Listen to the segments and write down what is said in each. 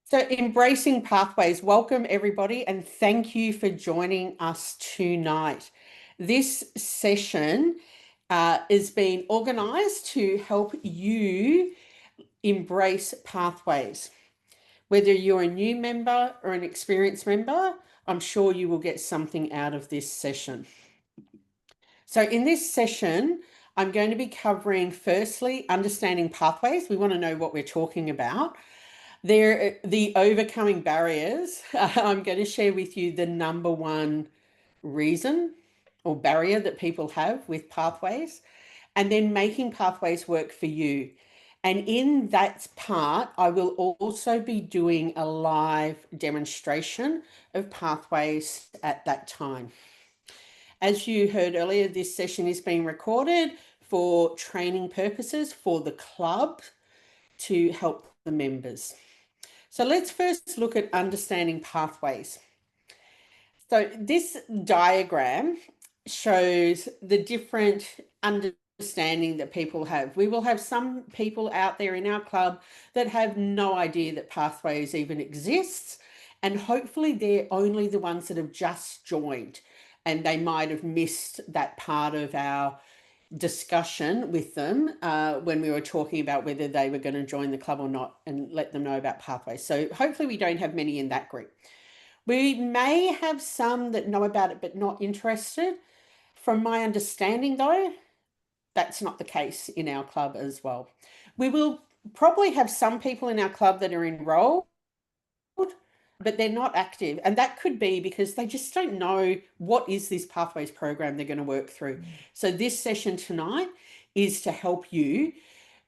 So, Embracing Pathways, welcome everybody, and thank you for joining us tonight. This session is being organised to help you embrace pathways. Whether you're a new member or an experienced member, I'm sure you will get something out of this session. So, in this session, I'm going to be covering firstly, understanding pathways. We want to know what we're talking about. The overcoming barriers. I'm going to share with you the number one reason or barrier that people have with pathways, and then making pathways work for you. And in that part, I will also be doing a live demonstration of pathways at that time. As you heard earlier, this session is being recorded for training purposes for the club to help the members. So let's first look at understanding pathways. So this diagram shows the different understanding that people have. We will have some people out there in our club that have no idea that pathways even exists, and hopefully they're only the ones that have just joined, and they might have missed that part of our discussion with them when we were talking about whether they were going to join the club or not, and let them know about pathways. So hopefully we don't have many in that group. We may have some that know about it but not interested. From my understanding though, that's not the case in our club as well. We will probably have some people in our club that are enrolled, but they're not active. And that could be because they just don't know what is this Pathways program they're going to work through. So this session tonight is to help you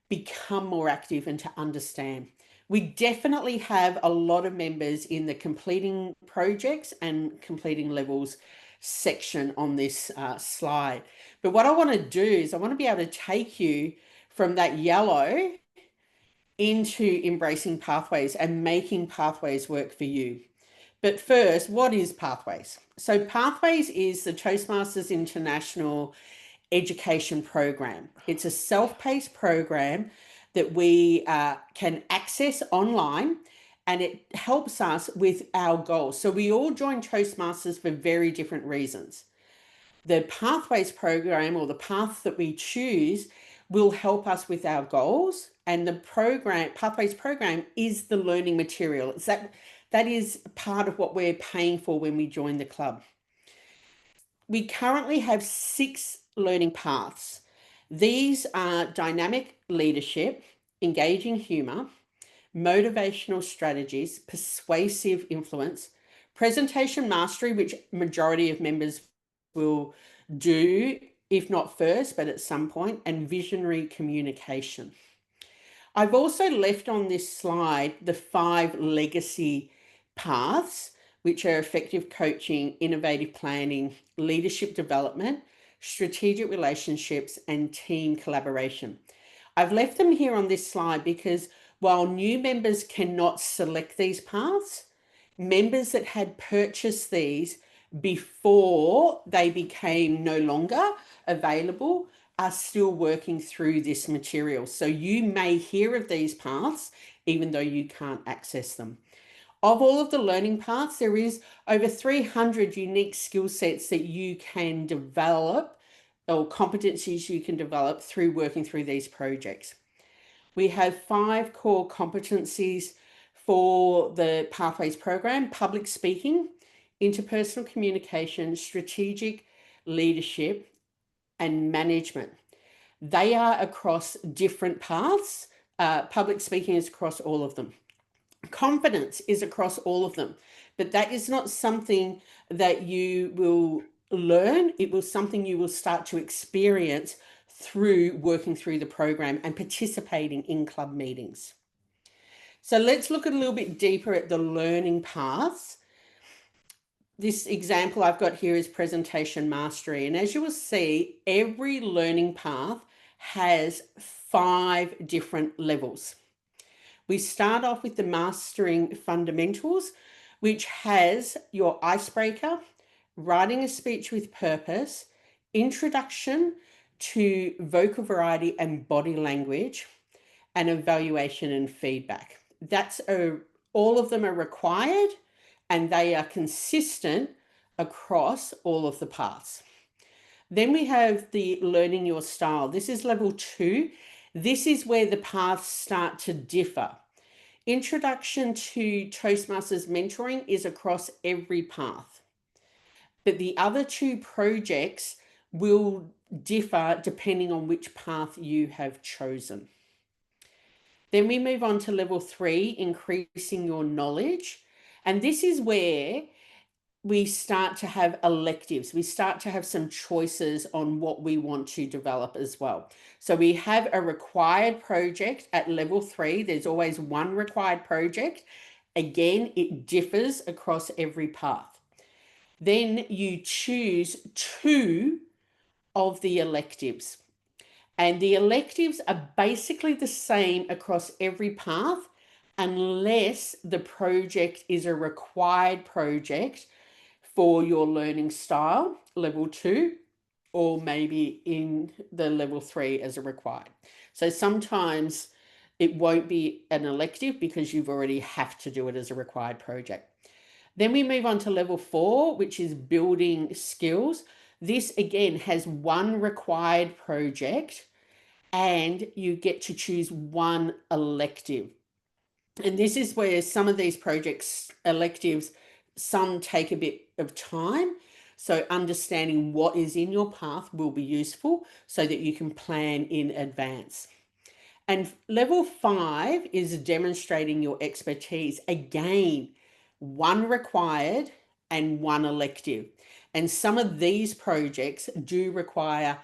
become more active and to understand. We definitely have a lot of members in the completing projects and completing levels section on this slide. But what I want to do is I want to be able to take you from that yellow into embracing pathways and making pathways work for you. But first, what is Pathways? So Pathways is the Toastmasters International education program. It's a self-paced program that we can access online, and it helps us with our goals. So we all join Toastmasters for very different reasons. The Pathways program, or the path that we choose, will help us with our goals, and the Pathways program is the learning material. That is part of what we're paying for when we join the club. We currently have 6 learning paths. These are dynamic leadership, engaging humor, motivational strategies, persuasive influence, presentation mastery, which majority of members will do, if not first, but at some point, and visionary communication. I've also left on this slide the 5 legacy paths, which are effective coaching, innovative planning, leadership development, strategic relationships, and team collaboration. I've left them here on this slide because while new members cannot select these paths, members that had purchased these before they became no longer available are still working through this material. So you may hear of these paths even though you can't access them. Of all of the learning paths, there is over 300 unique skill sets that you can develop, or competencies you can develop through working through these projects. We have 5 core competencies for the Pathways program: public speaking, interpersonal communication, strategic leadership, and management. They are across different paths. Public speaking is across all of them. Confidence is across all of them, but that is not something that you will learn. It will something you will start to experience through working through the program and participating in club meetings. So let's look a little bit deeper at the learning paths. This example I've got here is presentation mastery. And as you will see, every learning path has 5 different levels. We start off with the mastering fundamentals, which has your icebreaker, writing a speech with purpose, introduction to vocal variety and body language, and evaluation and feedback. That's a All of them are required and they are consistent across all of the paths. Then we have the learning your style. This is level 2. This is where the paths start to differ. Introduction to Toastmasters mentoring is across every path. But the other 2 projects will differ depending on which path you have chosen. Then we move on to level 3, increasing your knowledge. And this is where we start to have electives. We start to have some choices on what we want to develop as well. So we have a required project at level 3. There's always one required project. Again, it differs across every path. Then you choose 2 of the electives. And the electives are basically the same across every path unless the project is a required project for your learning style, level 2, or maybe in the level 3 as a required. So sometimes it won't be an elective because you've already have to do it as a required project. Then we move on to level 4, which is building skills. This again has one required project and you get to choose one elective. And this is where some of these projects, electives, some take a bit of time. So understanding what is in your path will be useful so that you can plan in advance. And level 5 is demonstrating your expertise. Again, one required and one elective. And some of these projects do require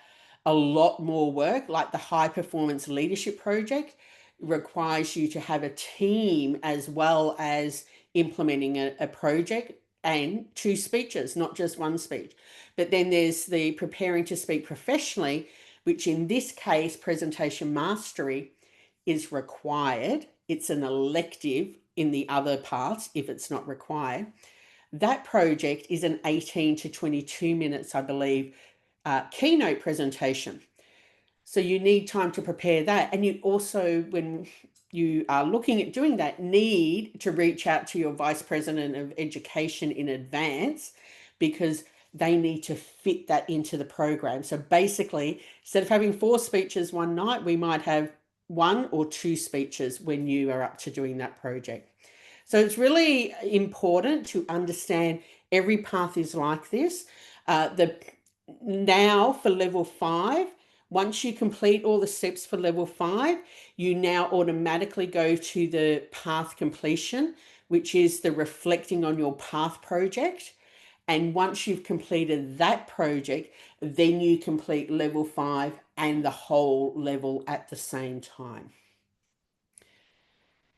a lot more work, like the high performance leadership project requires you to have a team as well as implementing a project and 2 speeches, not just one speech. But then there's the preparing to speak professionally, which in this case, presentation mastery is required. It's an elective in the other parts if it's not required. That project is an 18 to 22 minutes, I believe, keynote presentation. So you need time to prepare that. And you also, when you are looking at doing that, need to reach out to your Vice President of Education in advance because they need to fit that into the program. So basically, instead of having 4 speeches one night, we might have 1 or 2 speeches when you are up to doing that project. So it's really important to understand every path is like this. Now for level 5, once you complete all the steps for level 5, you now automatically go to the path completion, which is the reflecting on your path project. And once you've completed that project, then you complete level 5 and the whole level at the same time.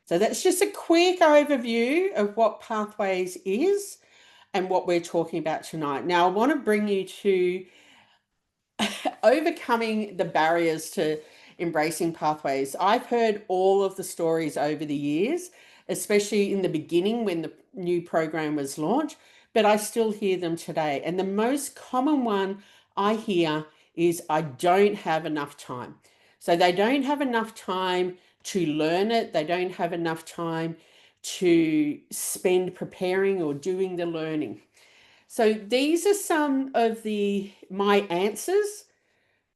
So that's just a quick overview of what Pathways is and what we're talking about tonight. Now, I want to bring you to overcoming the barriers to embracing Pathways. I've heard all of the stories over the years, especially in the beginning when the new program was launched, but I still hear them today. And the most common one I hear is I don't have enough time. So they don't have enough time to learn it. They don't have enough time to spend preparing or doing the learning. So these are some of my answers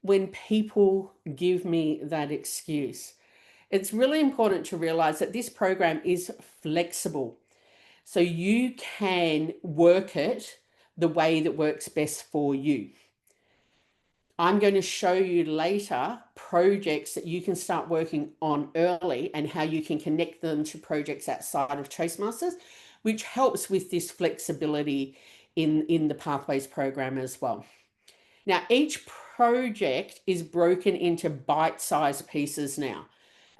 when people give me that excuse. It's really important to realize that this program is flexible. So you can work it the way that works best for you. I'm going to show you later projects that you can start working on early and how you can connect them to projects outside of Toastmasters, which helps with this flexibility in the Pathways program as well. Now, each project is broken into bite-sized pieces now.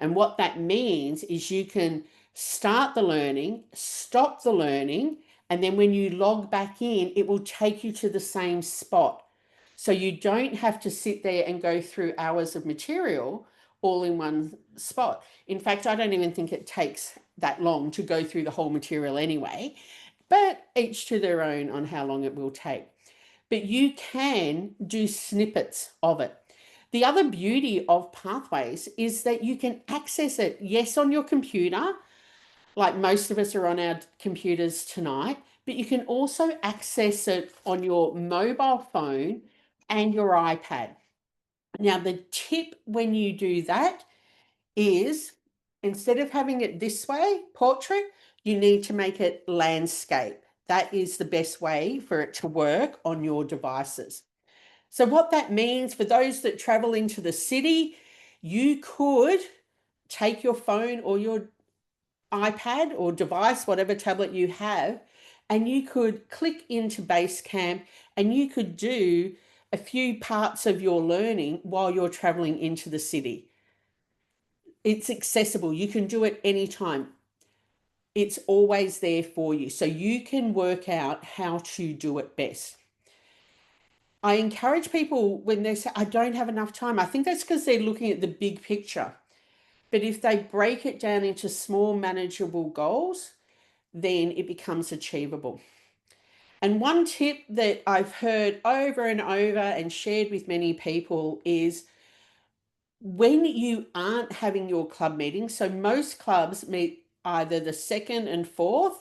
And what that means is you can start the learning, stop the learning, and then when you log back in, it will take you to the same spot. So you don't have to sit there and go through hours of material all in one spot. In fact, I don't even think it takes that long to go through the whole material anyway, but each to their own on how long it will take. But you can do snippets of it. The other beauty of Pathways is that you can access it, yes, on your computer, like most of us are on our computers tonight, but you can also access it on your mobile phone and your iPad. Now, the tip when you do that is instead of having it this way, portrait, you need to make it landscape. That is the best way for it to work on your devices. So what that means for those that travel into the city, you could take your phone or your iPad or device, whatever tablet you have, and you could click into Basecamp and you could do a few parts of your learning while you're traveling into the city. It's accessible. You can do it anytime. It's always there for you. So you can work out how to do it best. I encourage people when they say, I don't have enough time. I think that's because they're looking at the big picture. But if they break it down into small, manageable goals, then it becomes achievable. And one tip that I've heard over and over and shared with many people is when you aren't having your club meetings, so most clubs meet either the 2nd and 4th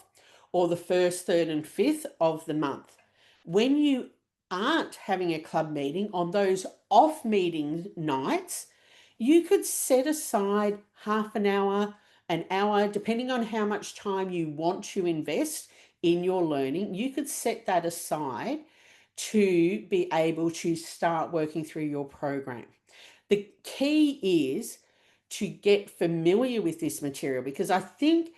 or the 1st, 3rd, and 5th of the month. When you aren't having a club meeting on those off meeting nights, you could set aside half an hour, depending on how much time you want to invest in your learning. You could set that aside to be able to start working through your program. The key is to get familiar with this material, because I think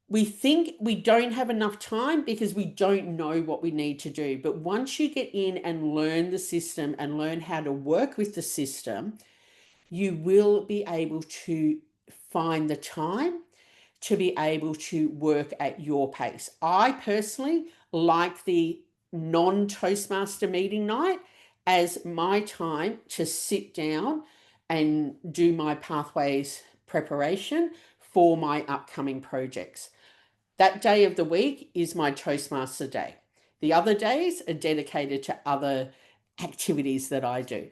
we don't have enough time because we don't know what we need to do. But once you get in and learn the system and learn how to work with the system, you will be able to find the time to be able to work at your pace. I personally like the non-Toastmaster meeting night as my time to sit down and do my pathways preparation for my upcoming projects. That day of the week is my Toastmaster day. The other days are dedicated to other activities that I do.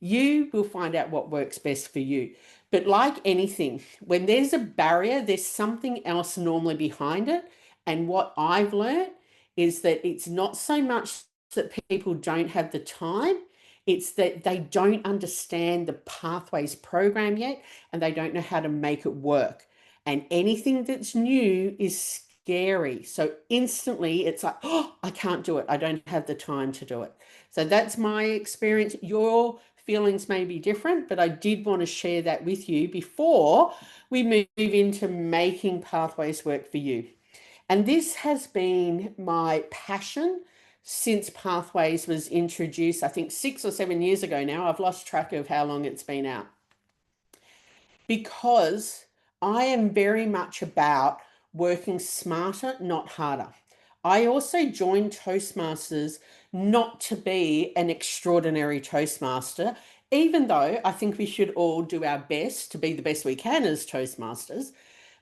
You will find out what works best for you. But like anything, when there's a barrier, there's something else normally behind it. And what I've learned is that it's not so much that people don't have the time, it's that they don't understand the Pathways program yet and they don't know how to make it work. And anything that's new is scary. So instantly it's like, oh, I can't do it. I don't have the time to do it. So that's my experience. Your feelings may be different, but I did want to share that with you before we move into making Pathways work for you. And this has been my passion since Pathways was introduced, I think 6 or 7 years ago now. I've lost track of how long it's been out. Because I am very much about working smarter, not harder. I also joined Toastmasters not to be an extraordinary Toastmaster, even though I think we should all do our best to be the best we can as Toastmasters.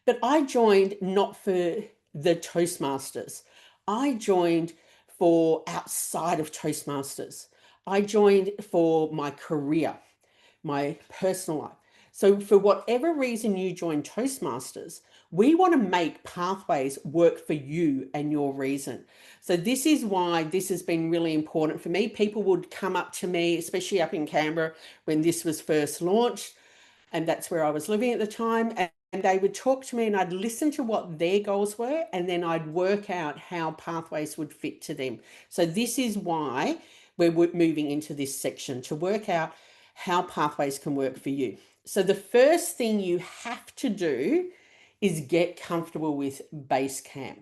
But I joined not for the Toastmasters. I joined for outside of Toastmasters. I joined for my career, my personal life. So for whatever reason you join Toastmasters, we want to make Pathways work for you and your reason. So this is why this has been really important for me. People would come up to me, especially up in Canberra when this was first launched, and that's where I was living at the time. And they would talk to me and I'd listen to what their goals were, and then I'd work out how Pathways would fit to them. So this is why we're moving into this section to work out how Pathways can work for you. So the first thing you have to do is get comfortable with Basecamp.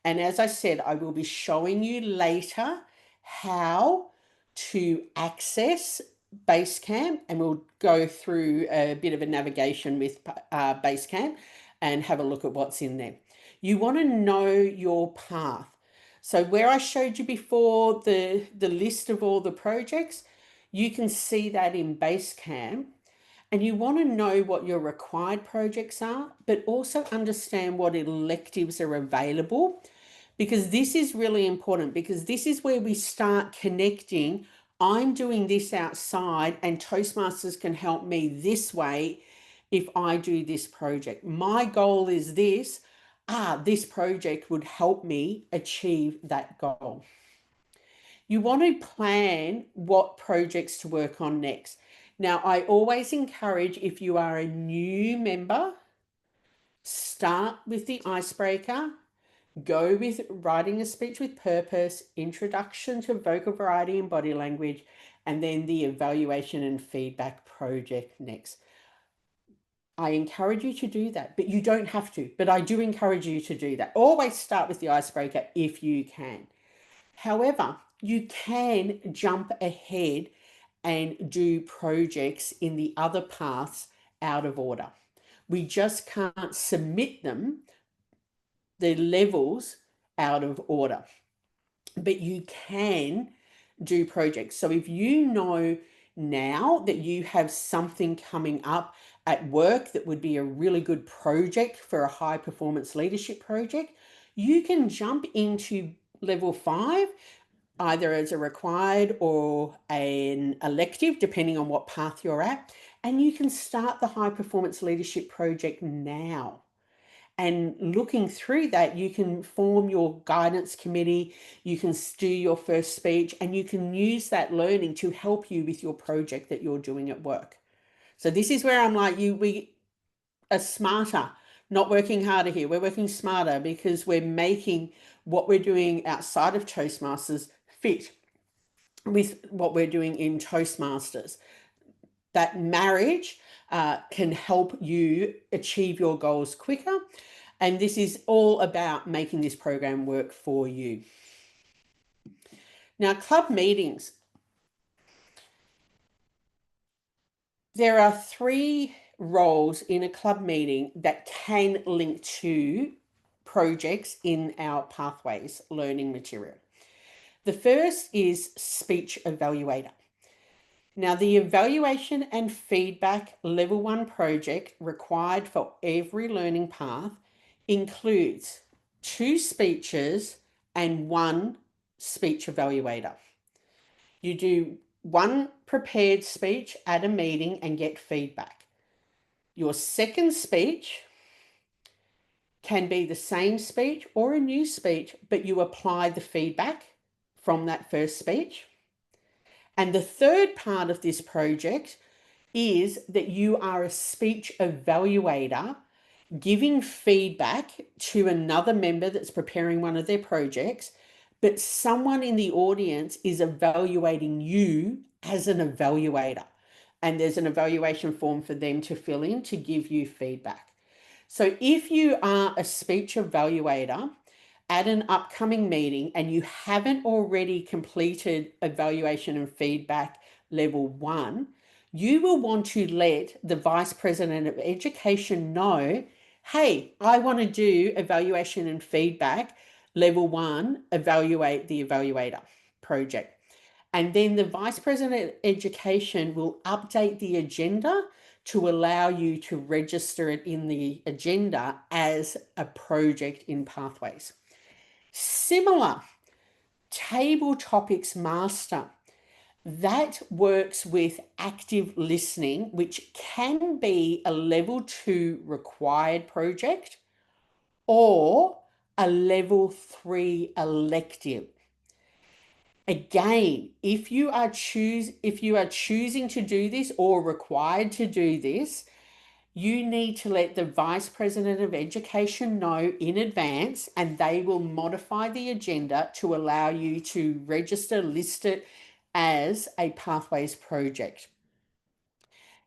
And as I said, I will be showing you later how to access Basecamp, and we'll go through a bit of a navigation with Basecamp and have a look at what's in there. You want to know your path. So where I showed you before the list of all the projects, you can see that in Basecamp, and you want to know what your required projects are, but also understand what electives are available, because this is really important, because this is where we start connecting. I'm doing this outside and Toastmasters can help me this way if I do this project. My goal is this. this project would help me achieve that goal. You want to plan what projects to work on next. Now, I always encourage, if you are a new member, start with the icebreaker, go with writing a speech with purpose, introduction to vocal variety and body language, and then the evaluation and feedback project next. I encourage you to do that, but you don't have to. But I do encourage you to do that. Always start with the icebreaker if you can. However, you can jump ahead and do projects in the other paths out of order. We just can't submit them, the levels, out of order. But you can do projects. So if you know now that you have something coming up at work that would be a really good project for a high performance leadership project, you can jump into level 5 either as a required or an elective, depending on what path you're at, and you can start the high performance leadership project now. And looking through that, you can form your guidance committee, you can do your first speech, and you can use that learning to help you with your project that you're doing at work. So this is where I'm like, we are smarter, not working harder here. We're working smarter because we're making what we're doing outside of Toastmasters fit with what we're doing in Toastmasters. That marriage can help you achieve your goals quicker. And this is all about making this program work for you. Now, club meetings. There are 3 roles in a club meeting that can link to projects in our Pathways learning material. The first is speech evaluator. Now, the evaluation and feedback level 1 project required for every learning path includes 2 speeches and 1 speech evaluator. You do 1 prepared speech at a meeting and get feedback. Your second speech can be the same speech or a new speech, but you apply the feedback from that first speech. And the third part of this project is that you are a speech evaluator giving feedback to another member that's preparing one of their projects, but someone in the audience is evaluating you as an evaluator. And there's an evaluation form for them to fill in to give you feedback. So if you are a speech evaluator at an upcoming meeting and you haven't already completed evaluation and feedback level 1, you will want to let the Vice President of Education know, hey, I want to do evaluation and feedback level 1, evaluate the evaluator project. And then the Vice President of Education will update the agenda to allow you to register it in the agenda as a project in Pathways. Similar, Table Topics Master. That works with active listening, which can be a level 2 required project or a level 3 elective. Again, if you are choosing to do this or required to do this, you need to let the Vice President of Education know in advance, and they will modify the agenda to allow you to register, list it as a Pathways project.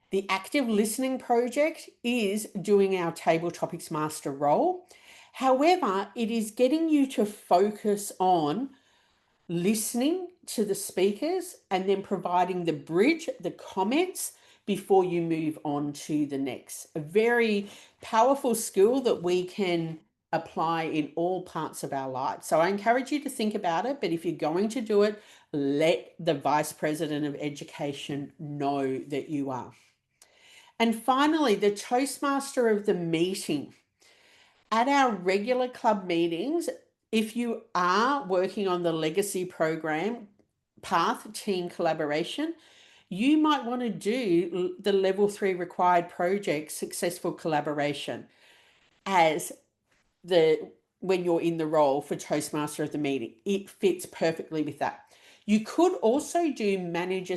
The active listening project is doing our Table Topics Master role. However, it is getting you to focus on listening to the speakers and then providing the bridge, the comments, before you move on to the next. A very powerful skill that we can apply in all parts of our lives. So I encourage you to think about it, but if you're going to do it, let the Vice President of Education know that you are. And finally, the Toastmaster of the meeting. At our regular club meetings, if you are working on the legacy program path, team collaboration, you might want to do the level 3 required project, successful collaboration, as when you're in the role for Toastmaster of the meeting. It fits perfectly with that. You could also do manage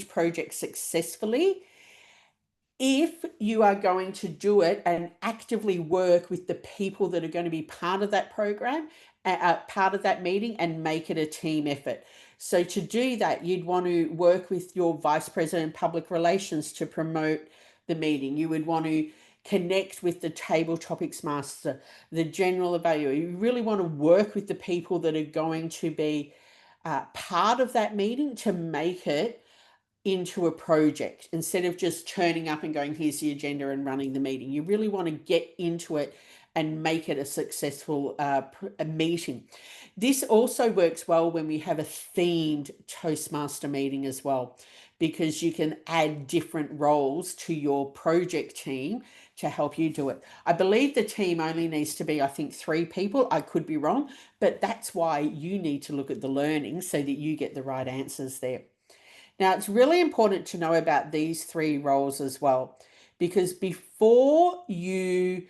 projects successfully if you are going to do it and actively work with the people that are going to be part of that program, part of that meeting, and make it a team effort. So to do that, you'd want to work with your Vice President of Public Relations to promote the meeting. You would want to connect with the table topics master, the general evaluator. You really want to work with the people that are going to be part of that meeting to make it into a project instead of just turning up and going, here's the agenda and running the meeting. You really want to get into it and make it a successful a meeting. This also works well when we have a themed Toastmaster meeting as well, because you can add different roles to your project team to help you do it. I believe the team only needs to be, I think, 3 people. I could be wrong, but that's why you need to look at the learning so that you get the right answers there. Now, it's really important to know about these 3 roles as well, because before level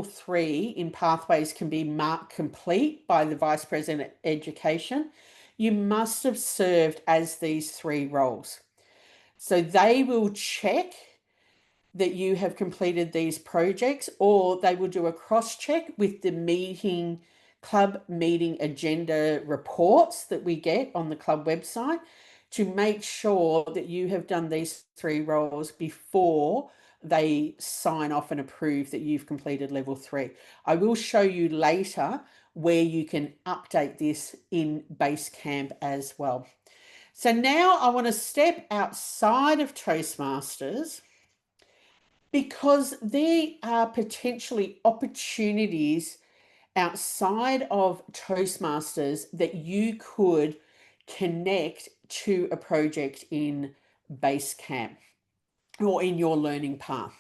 3 in Pathways can be marked complete by the Vice President of Education, you must have served as these 3 roles. So they will check that you have completed these projects, or they will do a cross check with the club meeting agenda reports that we get on the club website to make sure that you have done these 3 roles before they sign off and approve that you've completed level 3. I will show you later where you can update this in Basecamp as well. So now I want to step outside of Toastmasters, because there are potentially opportunities outside of Toastmasters that you could connect to a project in Basecamp or in your learning path.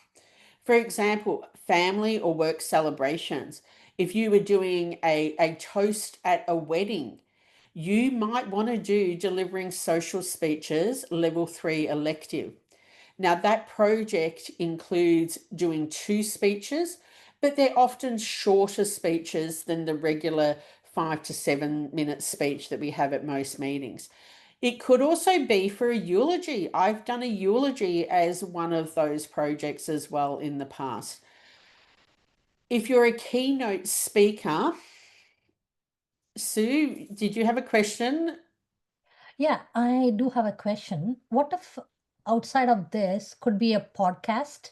For example, family or work celebrations. If you were doing a toast at a wedding, you might want to do delivering social speeches level 3 elective. Now, that project includes doing 2 speeches, but they're often shorter speeches than the regular 5 to 7 minute speech that we have at most meetings. It could also be for a eulogy. I've done a eulogy as one of those projects as well in the past. If you're a keynote speaker, Sue, did you have a question? Yeah, I do have a question. What if outside of this could be a podcast?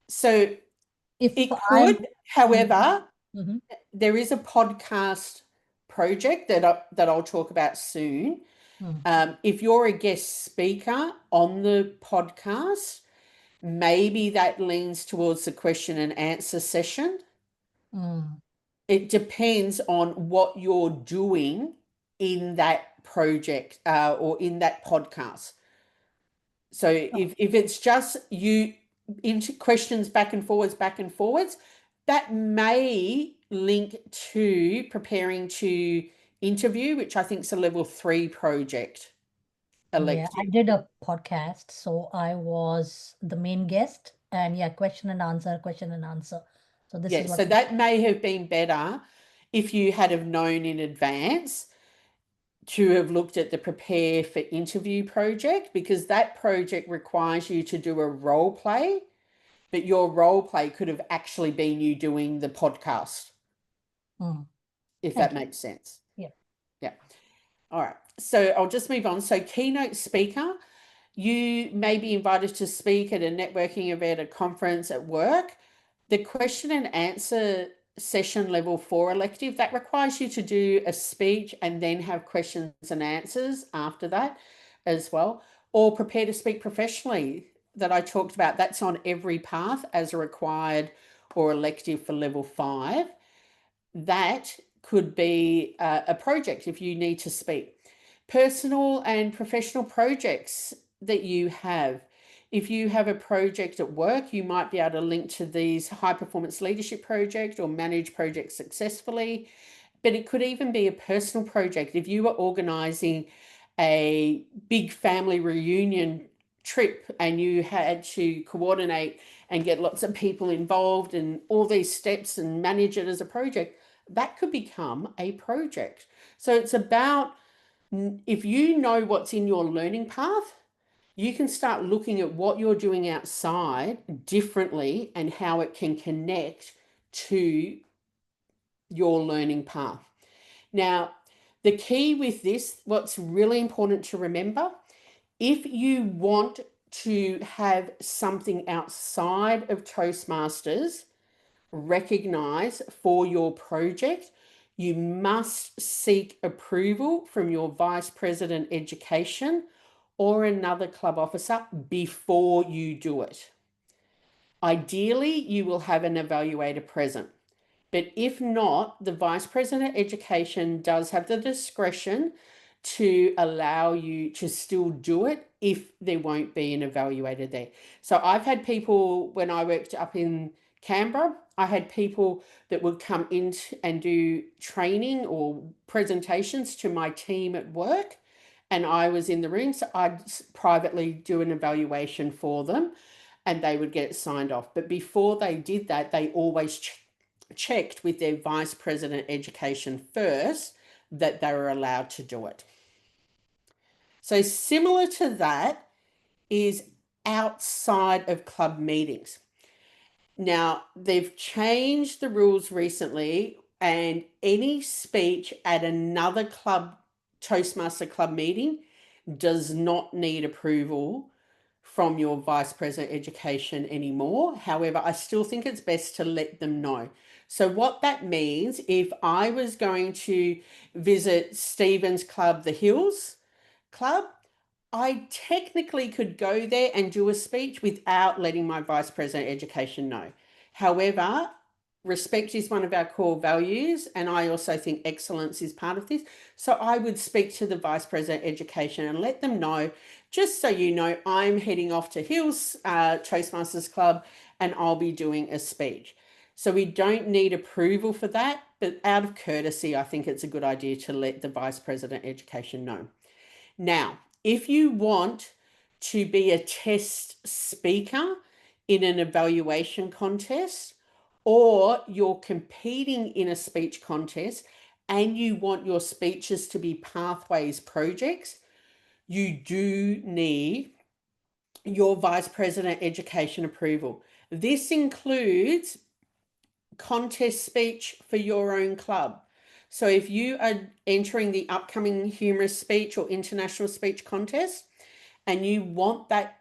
So If it I'm, could, however, Mhm. there is a podcast project that I'll talk about soon. Mm. If you're a guest speaker on the podcast, maybe that leans towards the question and answer session. Mm. It depends on what you're doing in that project or in that podcast. So if it's just you into questions back and forwards, that may link to preparing to interview, which I think is a level 3 project Yeah, I elective. did a podcast, so I was the main guest, and yeah, question and answer, question and answer. So this Yeah, is what. so that may have been better if you had have known in advance to have looked at the prepare for interview project, because that project requires you to do a role play, but your role play could have actually been you doing the podcast, Mm. if Thank that you. makes sense. Yeah. Yeah. All right. So I'll just move on. So keynote speaker, you may be invited to speak at a networking event, a conference, at work. The question and answer session level 4 elective, that requires you to do a speech and then have questions and answers after that as well. Or prepare to speak professionally that I talked about. That's on every path as a required or elective for level 5. That could be a project if you need to speak. Personal and professional projects that you have. If you have a project at work, you might be able to link to these high performance leadership project or manage projects successfully. But it could even be a personal project. If you were organizing a big family reunion trip and you had to coordinate and get lots of people involved and all these steps and manage it as a project, that could become a project. So it's about, if you know what's in your learning path, you can start looking at what you're doing outside differently and how it can connect to your learning path. Now, the key with this, what's really important to remember, if you want to have something outside of Toastmasters recognize for your project, you must seek approval from your Vice President Education or another club officer before you do it. Ideally, you will have an evaluator present. But if not, the Vice President Education does have the discretion to allow you to still do it if there won't be an evaluator there. So I've had people, when I worked up in Canberra, I had people that would come in and do training or presentations to my team at work, and I was in the room, so I'd privately do an evaluation for them and they would get it signed off. But before they did that, they always checked with their Vice President Education first that they were allowed to do it. So similar to that is outside of club meetings. Now, they've changed the rules recently, and any speech at another club, Toastmaster club meeting, does not need approval from your Vice President Education anymore. However, I still think it's best to let them know. So what that means, if I was going to visit Stephen's club, the Hills Club, I technically could go there and do a speech without letting my Vice President Education know. However, respect is one of our core values, and I also think excellence is part of this. So I would speak to the Vice President Education and let them know, just so you know, I'm heading off to Hills Toastmasters Club and I'll be doing a speech. So we don't need approval for that, but out of courtesy, I think it's a good idea to let the Vice President Education know. Now, if you want to be a test speaker in an evaluation contest, or you're competing in a speech contest and you want your speeches to be pathways projects, you do need your Vice President Education approval. This includes contest speech for your own club. So if you are entering the upcoming humorous speech or international speech contest and you want that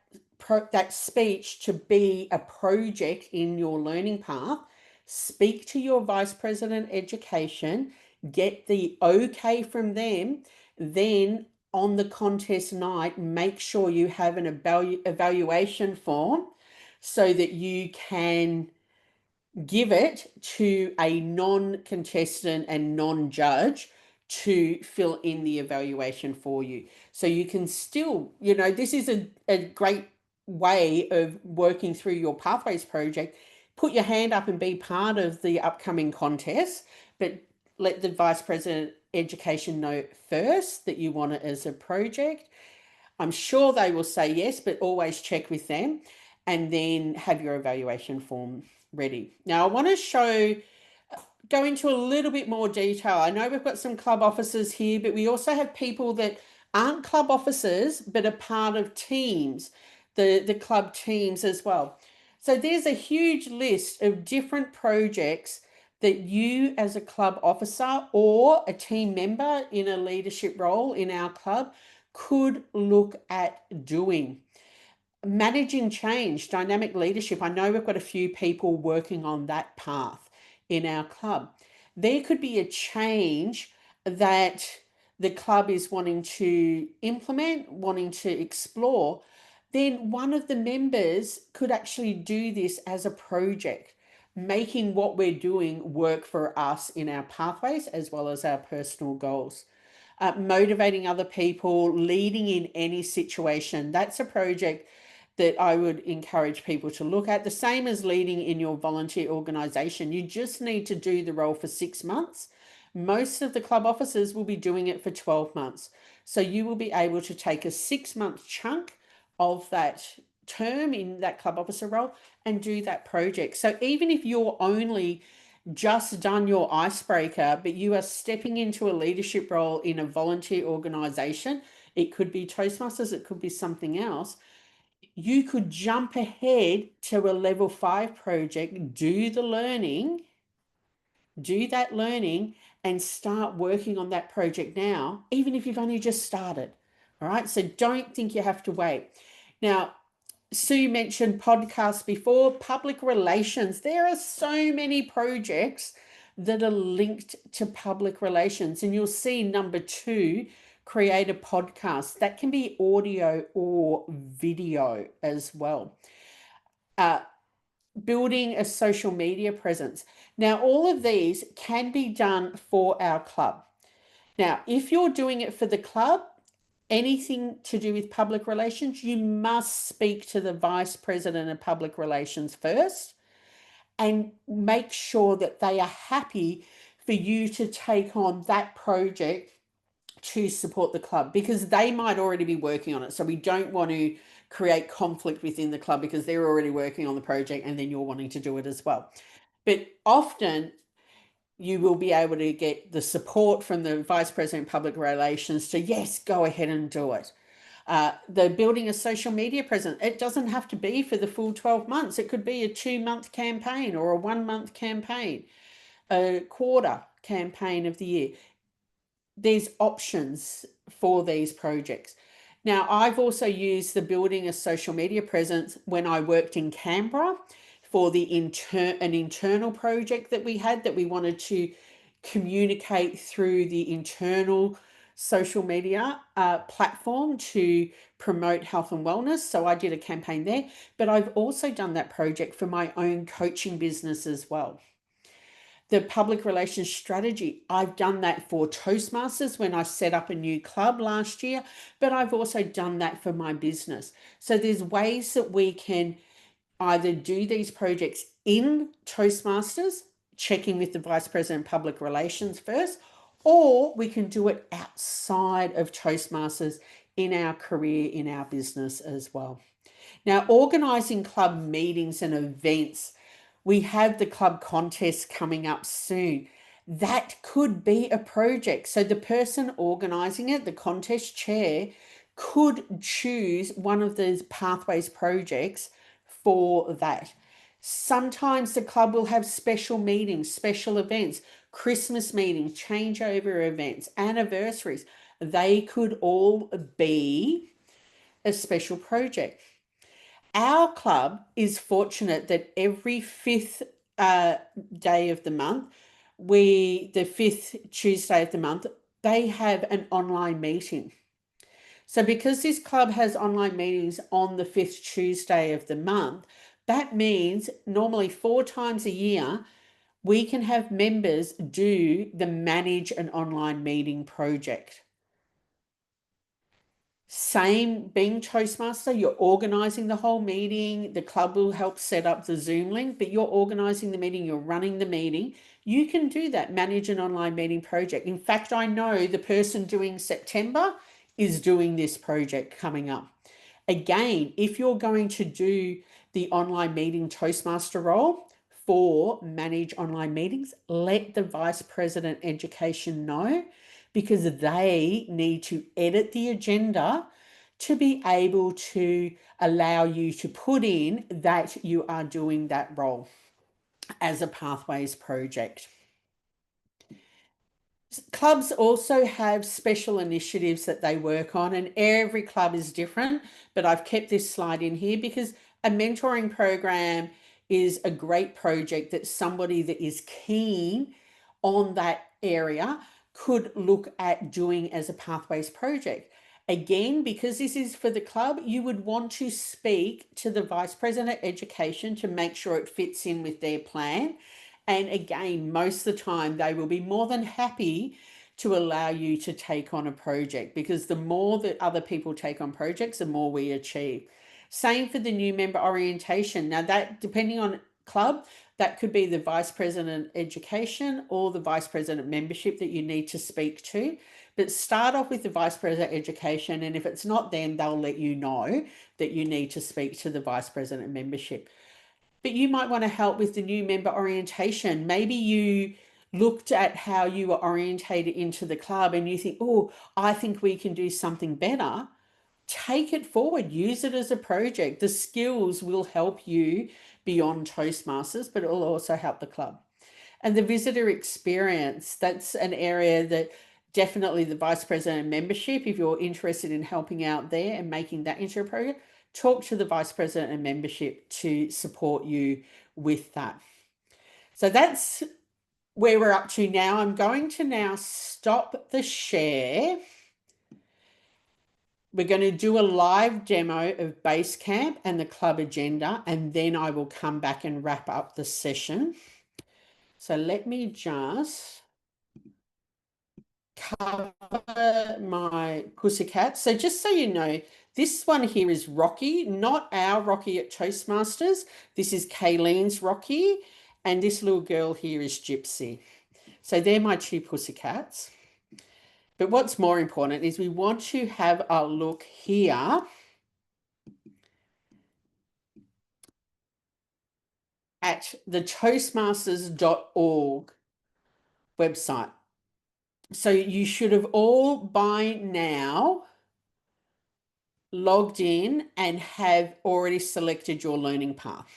speech to be a project in your learning path, speak to your Vice President Education, get the okay from them, then on the contest night, make sure you have an evaluation form so that you can give it to a non-contestant and non-judge to fill in the evaluation for you. So you can still, this is a great way of working through your Pathways project. Put your hand up and be part of the upcoming contest, but let the Vice President Education know first that you want it as a project. I'm sure they will say yes, but always check with them and then have your evaluation form ready. Now, I want to go into a little bit more detail. I know we've got some club officers here, but we also have people that aren't club officers, but are part of teams, the club teams as well. So there's a huge list of different projects that you as a club officer or a team member in a leadership role in our club could look at doing. Managing change, dynamic leadership. I know we've got a few people working on that path in our club. There could be a change that the club is wanting to implement, wanting to explore. Then one of the members could actually do this as a project, making what we're doing work for us in our pathways as well as our personal goals. Motivating other people, leading in any situation. That's a project that I would encourage people to look at. The same as leading in your volunteer organisation. You just need to do the role for 6 months. Most of the club officers will be doing it for 12 months. So you will be able to take a 6-month chunk of that term in that club officer role and do that project. So even if you're only just done your icebreaker, but you are stepping into a leadership role in a volunteer organization, it could be Toastmasters, it could be something else, you could jump ahead to a level 5 project, do that learning and start working on that project now, even if you've only just started. All right, so don't think you have to wait. Now, Sue mentioned podcasts before, public relations. There are so many projects that are linked to public relations, and you'll see number 2, create a podcast. That can be audio or video as well. Building a social media presence. Now, all of these can be done for our club. Now, if you're doing it for the club, anything to do with public relations, you must speak to the Vice President of Public Relations first and make sure that they are happy for you to take on that project to support the club, because they might already be working on it. So we don't want to create conflict within the club because they're already working on the project and then you're wanting to do it as well. But often you will be able to get the support from the Vice President of Public Relations to, yes, go ahead and do it. The building a social media presence, it doesn't have to be for the full 12 months. It could be a 2-month campaign or a 1-month campaign, a quarter campaign of the year. There's options for these projects. Now, I've also used the building a social media presence when I worked in Canberra for the an internal project that we had, that we wanted to communicate through the internal social media platform to promote health and wellness. So I did a campaign there, but I've also done that project for my own coaching business as well. The public relations strategy, I've done that for Toastmasters when I set up a new club last year, but I've also done that for my business. So there's ways that we can either do these projects in Toastmasters, checking with the Vice President of Public Relations first, or we can do it outside of Toastmasters in our career, in our business as well. Now, organising club meetings and events. We have the club contest coming up soon. That could be a project. So the person organising it, the contest chair, could choose one of these pathways projects for that. Sometimes the club will have special meetings, special events, Christmas meetings, changeover events, anniversaries. They could all be a special project. Our club is fortunate that every 5th day of the month, the 5th Tuesday of the month, they have an online meeting. So because this club has online meetings on the 5th Tuesday of the month, that means normally 4 times a year, we can have members do the Manage an Online Meeting project. Same being Toastmaster, you're organizing the whole meeting. The club will help set up the Zoom link, but you're organizing the meeting, you're running the meeting. You can do that, manage an online meeting project. In fact, I know the person doing September is doing this project coming up. Again, if you're going to do the online meeting Toastmaster role for manage online meetings, let the Vice President Education know, because they need to edit the agenda to be able to allow you to put in that you are doing that role as a Pathways project. Clubs also have special initiatives that they work on, and every club is different, but I've kept this slide in here because a mentoring program is a great project that somebody that is keen on that area could look at doing as a Pathways project. Again, because this is for the club, you would want to speak to the Vice President of Education to make sure it fits in with their plan. And again, most of the time, they will be more than happy to allow you to take on a project, because the more that other people take on projects, the more we achieve. Same for the new member orientation. Now that, depending on club, that could be the Vice President Education or the Vice President Membership that you need to speak to. but start off with the Vice President Education, and if it's not them, they'll let you know that you need to speak to the Vice President Membership. But you might want to help with the new member orientation. Maybe you looked at how you were orientated into the club and you think, oh, I think we can do something better. Take it forward, use it as a project. The skills will help you beyond Toastmasters, but it will also help the club. And the visitor experience, that's an area that definitely the Vice President Membership, if you're interested in helping out there and making that into a program, talk to the Vice President and Membership to support you with that. So that's where we're up to now. I'm going to now stop the share. We're going to do a live demo of Basecamp and the club agenda, and then I will come back and wrap up the session. So let me just cover my pussycat. So just so you know, this one here is Rocky, not our Rocky at Toastmasters. This is Kayleen's Rocky, and this little girl here is Gypsy. So they're my two pussycats. But what's more important is we want to have a look here at the Toastmasters.org website. So you should have all by now logged in and have already selected your learning path.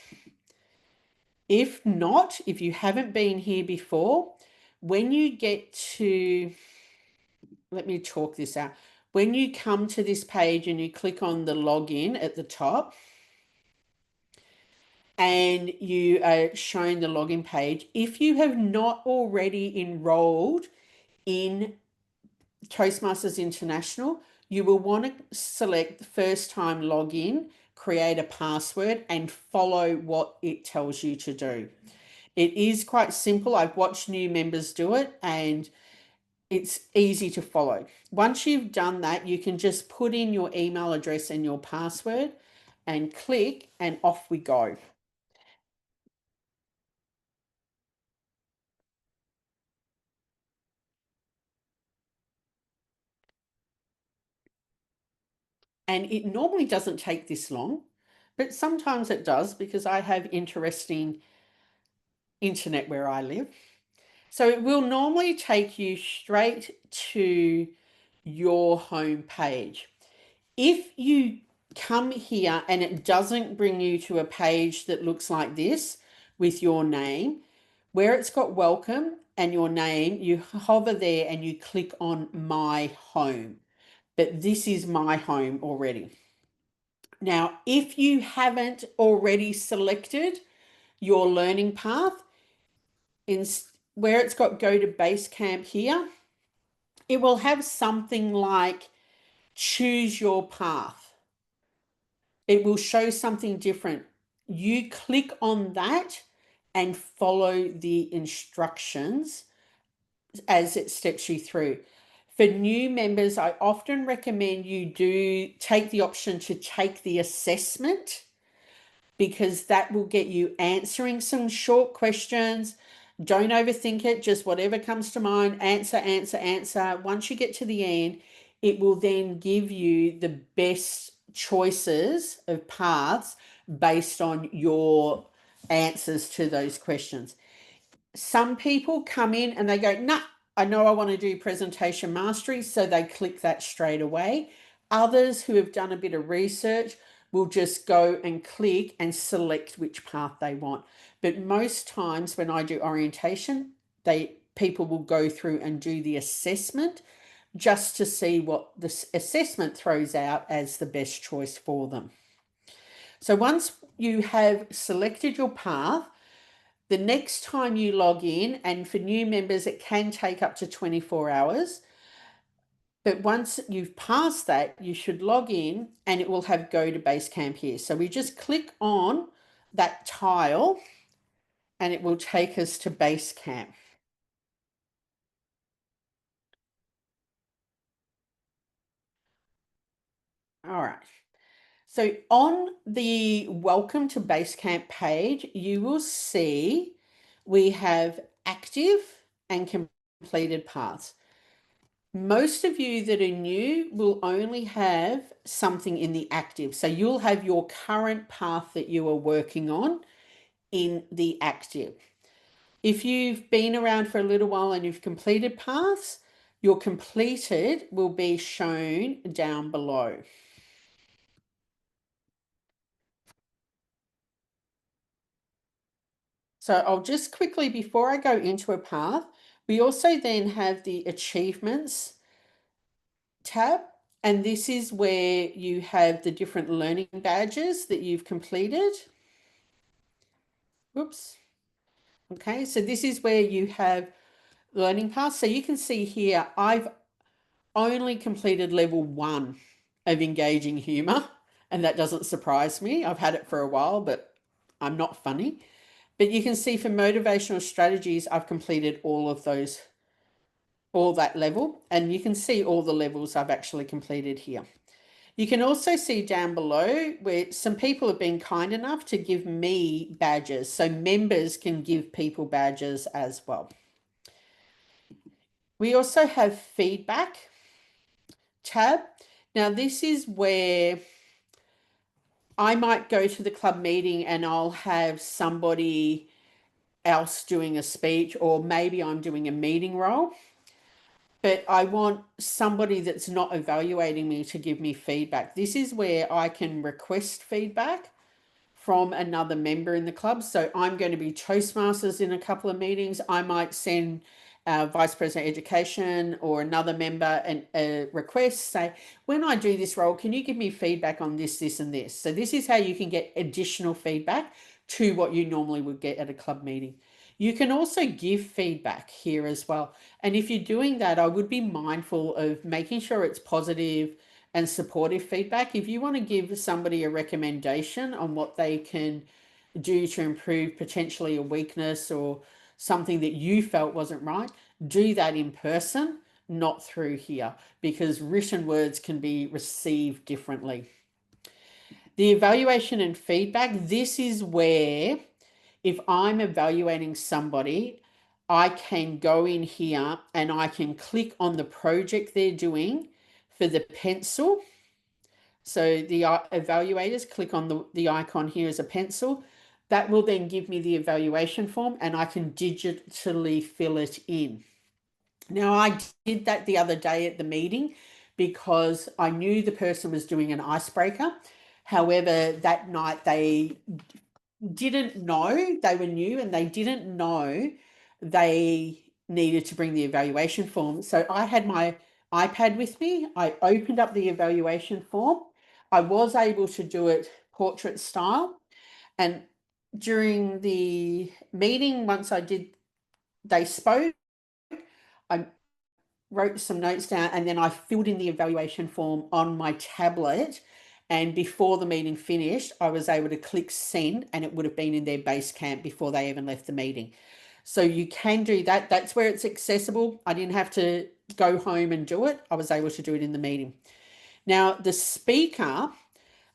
If not, if you haven't been here before, when you get to, let me talk this out. When you come to this page and you click on the login at the top, and you are shown the login page, if you have not already enrolled in Toastmasters International, you will want to select first time login, create a password, and follow what it tells you to do. It is quite simple. I've watched new members do it and it's easy to follow. Once you've done that, you can just put in your email address and your password and click, and off we go. And it normally doesn't take this long, but sometimes it does because I have interesting internet where I live. So it will normally take you straight to your home page. If you come here and it doesn't bring you to a page that looks like this with your name, where it's got welcome and your name, you hover there and you click on my home. But this is my home already. Now, if you haven't already selected your learning path, in where it's got go to Basecamp here, it will have something like choose your path. It will show something different. You click on that and follow the instructions as it steps you through. For new members, I often recommend you do take the option to take the assessment, because that will get you answering some short questions. Don't overthink it, just whatever comes to mind, answer, answer, answer. Once you get to the end, it will then give you the best choices of paths based on your answers to those questions. Some people come in and they go, nah, I know I want to do presentation mastery, so they click that straight away. Others who have done a bit of research will just go and click and select which path they want. But most times when I do orientation, people will go through and do the assessment just to see what the assessment throws out as the best choice for them. So once you have selected your path, the next time you log in, and for new members, it can take up to 24 hours. But once you've passed that, you should log in and it will have go to Basecamp here. So we just click on that tile and it will take us to Basecamp. All right. So on the Welcome to Basecamp page, you will see we have active and completed paths. Most of you that are new will only have something in the active. So you'll have your current path that you are working on in the active. If you've been around for a little while and you've completed paths, your completed will be shown down below. So I'll just quickly, before I go into a path, we also then have the achievements tab. And this is where you have the different learning badges that you've completed. Whoops. Okay, so this is where you have learning paths. So you can see here, I've only completed level 1 of engaging humor, and that doesn't surprise me. I've had it for a while, but I'm not funny. But you can see for motivational strategies, I've completed all of those, all that level, and you can see all the levels I've actually completed here. You can also see down below where some people have been kind enough to give me badges. So members can give people badges as well. We also have feedback tab. Now this is where I might go to the club meeting and I'll have somebody else doing a speech, or maybe I'm doing a meeting role, but I want somebody that's not evaluating me to give me feedback. This is where I can request feedback from another member in the club. So I'm going to be Toastmasters in a couple of meetings. I might send Vice President Education or another member a request, say, when I do this role, can you give me feedback on this, this, and this? So this is how you can get additional feedback to what you normally would get at a club meeting. You can also give feedback here as well. And if you're doing that, I would be mindful of making sure it's positive and supportive feedback. If you want to give somebody a recommendation on what they can do to improve potentially a weakness or something that you felt wasn't right, do that in person, not through here, because written words can be received differently. The evaluation and feedback, this is where if I'm evaluating somebody, I can go in here and I can click on the project they're doing for the pencil. So the evaluators click on the icon here as a pencil. That will then give me the evaluation form and I can digitally fill it in. Now I did that the other day at the meeting because I knew the person was doing an icebreaker. However, that night they didn't know, they were new and they didn't know they needed to bring the evaluation form. So I had my iPad with me. I opened up the evaluation form. I was able to do it portrait style. And during the meeting, once they spoke, I wrote some notes down and then I filled in the evaluation form on my tablet. And before the meeting finished, I was able to click send and it would have been in their Basecamp before they even left the meeting. So you can do that. That's where it's accessible. I didn't have to go home and do it. I was able to do it in the meeting. Now, the speaker,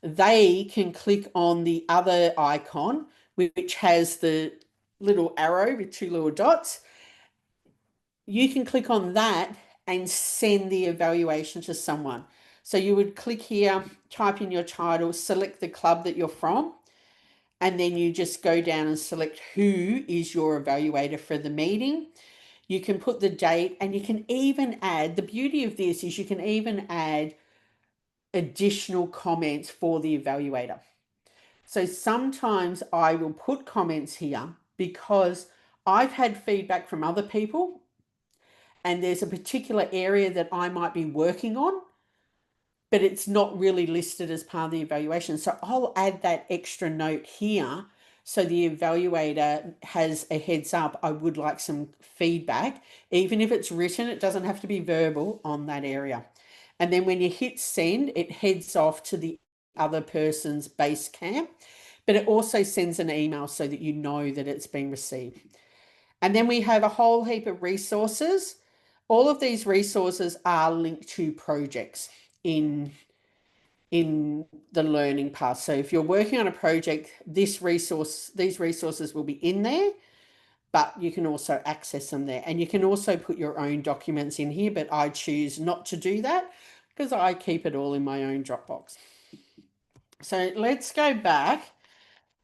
they can click on the other icon, which has the little arrow with 2 little dots. You can click on that and send the evaluation to someone. So you would click here, type in your title, select the club that you're from, and then you just go down and select who is your evaluator for the meeting. You can put the date and you can even add, the beauty of this is you can even add additional comments for the evaluator. So sometimes I will put comments here because I've had feedback from other people and there's a particular area that I might be working on, but it's not really listed as part of the evaluation. So I'll add that extra note here so the evaluator has a heads up. I would like some feedback, even if it's written, it doesn't have to be verbal on that area. And then when you hit send, it heads off to the other person's Basecamp, but it also sends an email so that you know that it's been received. And then we have a whole heap of resources. All of these resources are linked to projects in the learning path. So if you're working on a project, these resources will be in there. but you can also access them there. And you can also put your own documents in here, but I choose not to do that because I keep it all in my own Dropbox. So let's go back.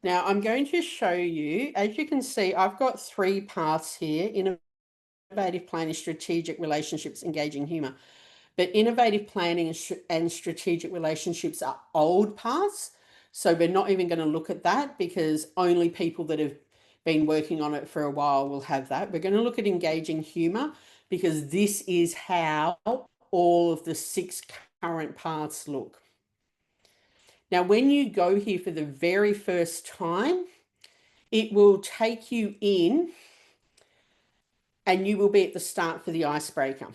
Now I'm going to show you, as you can see, I've got 3 paths here: innovative planning, strategic relationships, engaging humor. But innovative planning and strategic relationships are old paths. So we're not even going to look at that because only people that have been working on it for a while will have that. We're going to look at engaging humor because this is how all of the 6 current paths look. Now, when you go here for the very first time, it will take you in and you will be at the start for the icebreaker.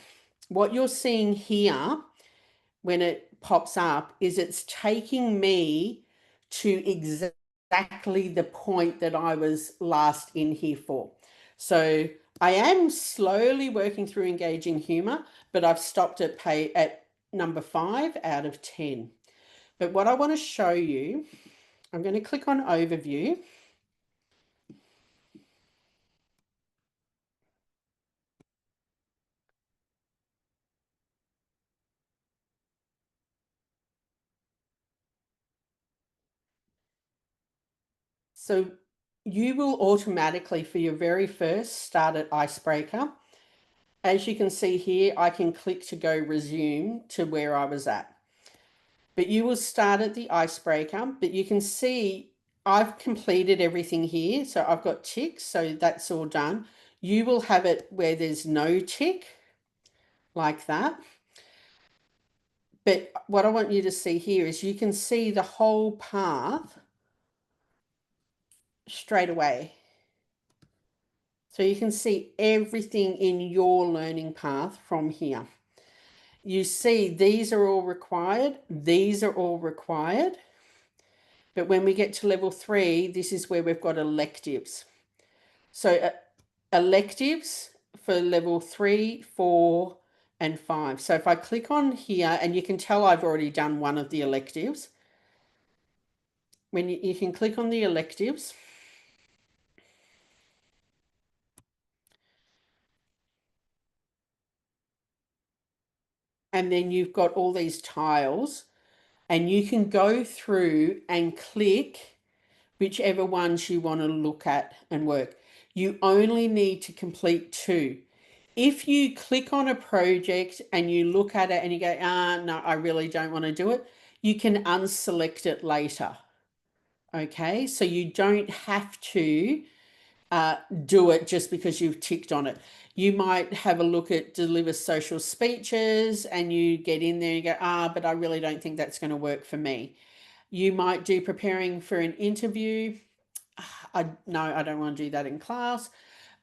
What you're seeing here when it pops up is it's taking me to exactly the point that I was last in here for. So I am slowly working through engaging humor, but I've stopped at number 5 out of 10. But what I want to show you, I'm going to click on overview. So you will automatically, for your very first, start at icebreaker. As you can see here, I can click to go resume to where I was at. But you will start at the icebreaker, but you can see I've completed everything here. So I've got ticks, so that's all done. You will have it where there's no tick, like that. But what I want you to see here is you can see the whole path straight away. So you can see everything in your learning path from here. You see these are all required, these are all required. But when we get to level 3, this is where we've got electives. So electives for level 3, 4, and 5. So if I click on here, and you can tell I've already done one of the electives. When you can click on the electives, and then you've got all these tiles, and you can go through and click whichever ones you want to look at and work. You only need to complete 2. If you click on a project and you look at it and you go, no, I really don't want to do it, you can unselect it later. Okay, so you don't have to do it just because you've ticked on it. You might have a look at deliver social speeches and you get in there and you go, but I really don't think that's going to work for me. You might do preparing for an interview. No, I don't want to do that in class.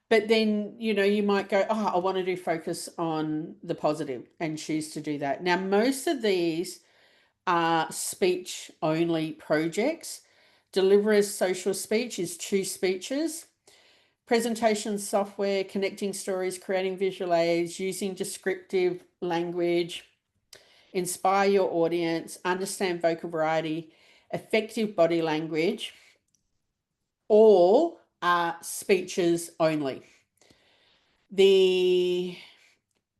But then, you might go, I want to do focus on the positive and choose to do that. Now, most of these are speech only projects. Deliver a social speech is 2 speeches. Presentation software, connecting stories, creating visual aids, using descriptive language, inspire your audience, understand vocal variety, effective body language, all are speeches only. The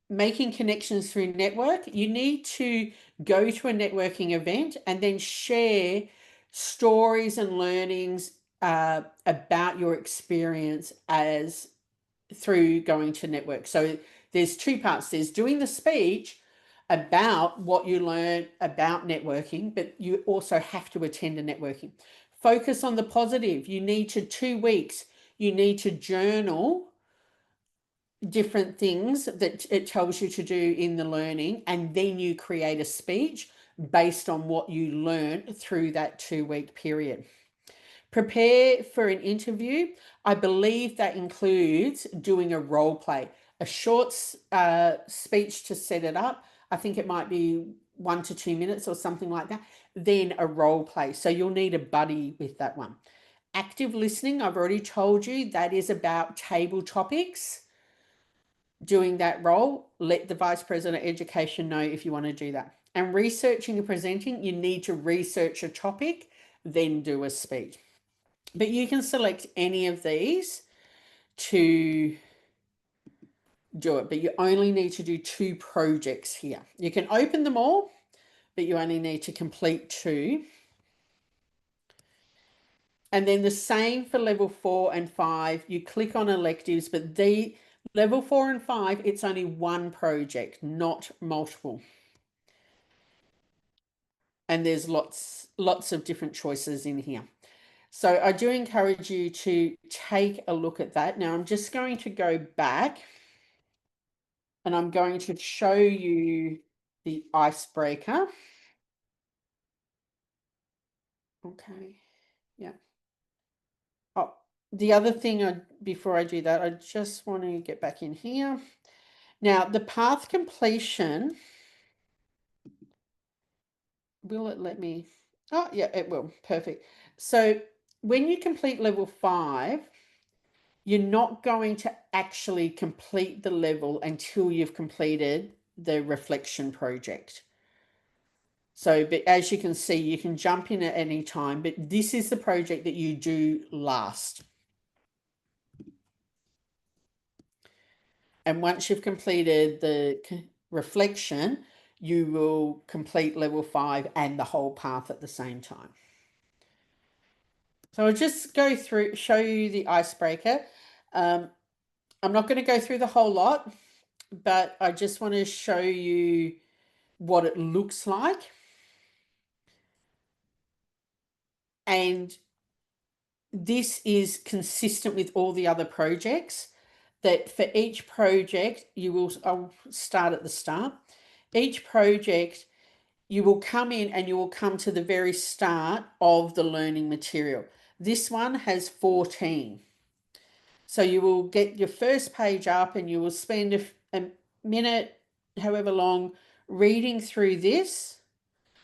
making connections through network, you need to go to a networking event and then share stories and learnings about your experience as through going to network. So there's 2 parts. There's doing the speech about what you learn about networking, but you also have to attend a networking. Focus on the positive. You need to 2 weeks. You need to journal different things that it tells you to do in the learning, and then you create a speech based on what you learned through that 2-week period. Prepare for an interview. I believe that includes doing a role play, a short speech to set it up. I think it might be 1 to 2 minutes or something like that. Then a role play. So you'll need a buddy with that one. Active listening, I've already told you, that is about table topics. Doing that role, let the Vice President of Education know if you want to do that. And researching and presenting, you need to research a topic, then do a speech. But you can select any of these to do it, but you only need to do 2 projects here. You can open them all, but you only need to complete 2. And then the same for level 4 and 5. You click on electives, but the level 4 and 5, it's only 1 project, not multiple. And there's lots of different choices in here. So I do encourage you to take a look at that. Now I'm just going to go back and I'm going to show you the icebreaker. Okay, yeah. Oh, the other thing, before I do that, I just want to get back in here. Now, the path completion, will it let me? Oh, yeah, it will. Perfect. So when you complete level 5, you're not going to actually complete the level until you've completed the reflection project. So, but as you can see, you can jump in at any time, but this is the project that you do last. And once you've completed the reflection, you will complete level 5 and the whole path at the same time. So I'll just go through, show you the icebreaker. I'm not going to go through the whole lot, but I just want to show you what it looks like. And this is consistent with all the other projects, that for each project, I'll start at the start. Each project, you will come in and you will come to the very start of the learning material. This one has 14. So you will get your first page up and you will spend a minute, however long, reading through this.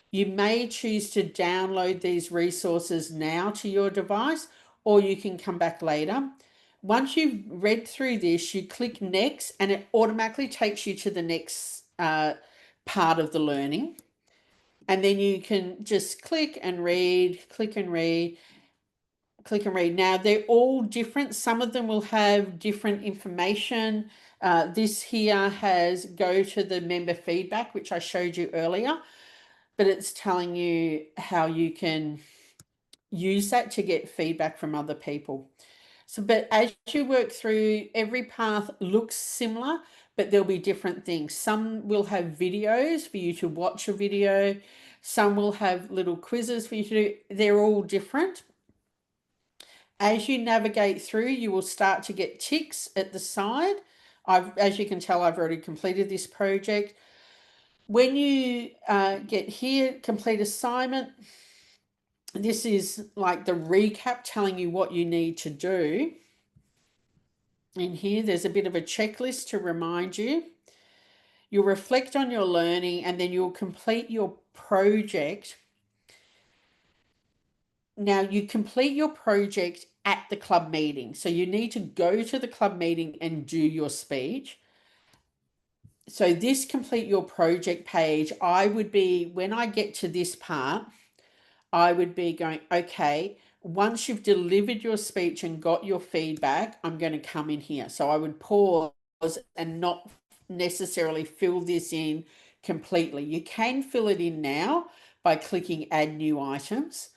You may choose to download these resources now to your device, or you can come back later. Once you've read through this, you click next and it automatically takes you to the next part of the learning. And then you can just click and read, click and read, click and read. Now they're all different. Some of them will have different information. This here has go to the member feedback, which I showed you earlier, but it's telling you how you can use that to get feedback from other people. So, but as you work through, every path looks similar, but there'll be different things. Some will have videos for you to watch a video. Some will have little quizzes for you to do. They're all different. As you navigate through, you will start to get ticks at the side. As you can tell, I've already completed this project. When you get here, complete assignment, this is like the recap telling you what you need to do. In here, there's a bit of a checklist to remind you. You'll reflect on your learning and then you'll complete your project. Now, you complete your project at the club meeting. So you need to go to the club meeting and do your speech. So this complete your project page, I would be, when I get to this part, I would be going, okay, once you've delivered your speech and got your feedback, I'm going to come in here. So I would pause and not necessarily fill this in completely. You can fill it in now by clicking add new items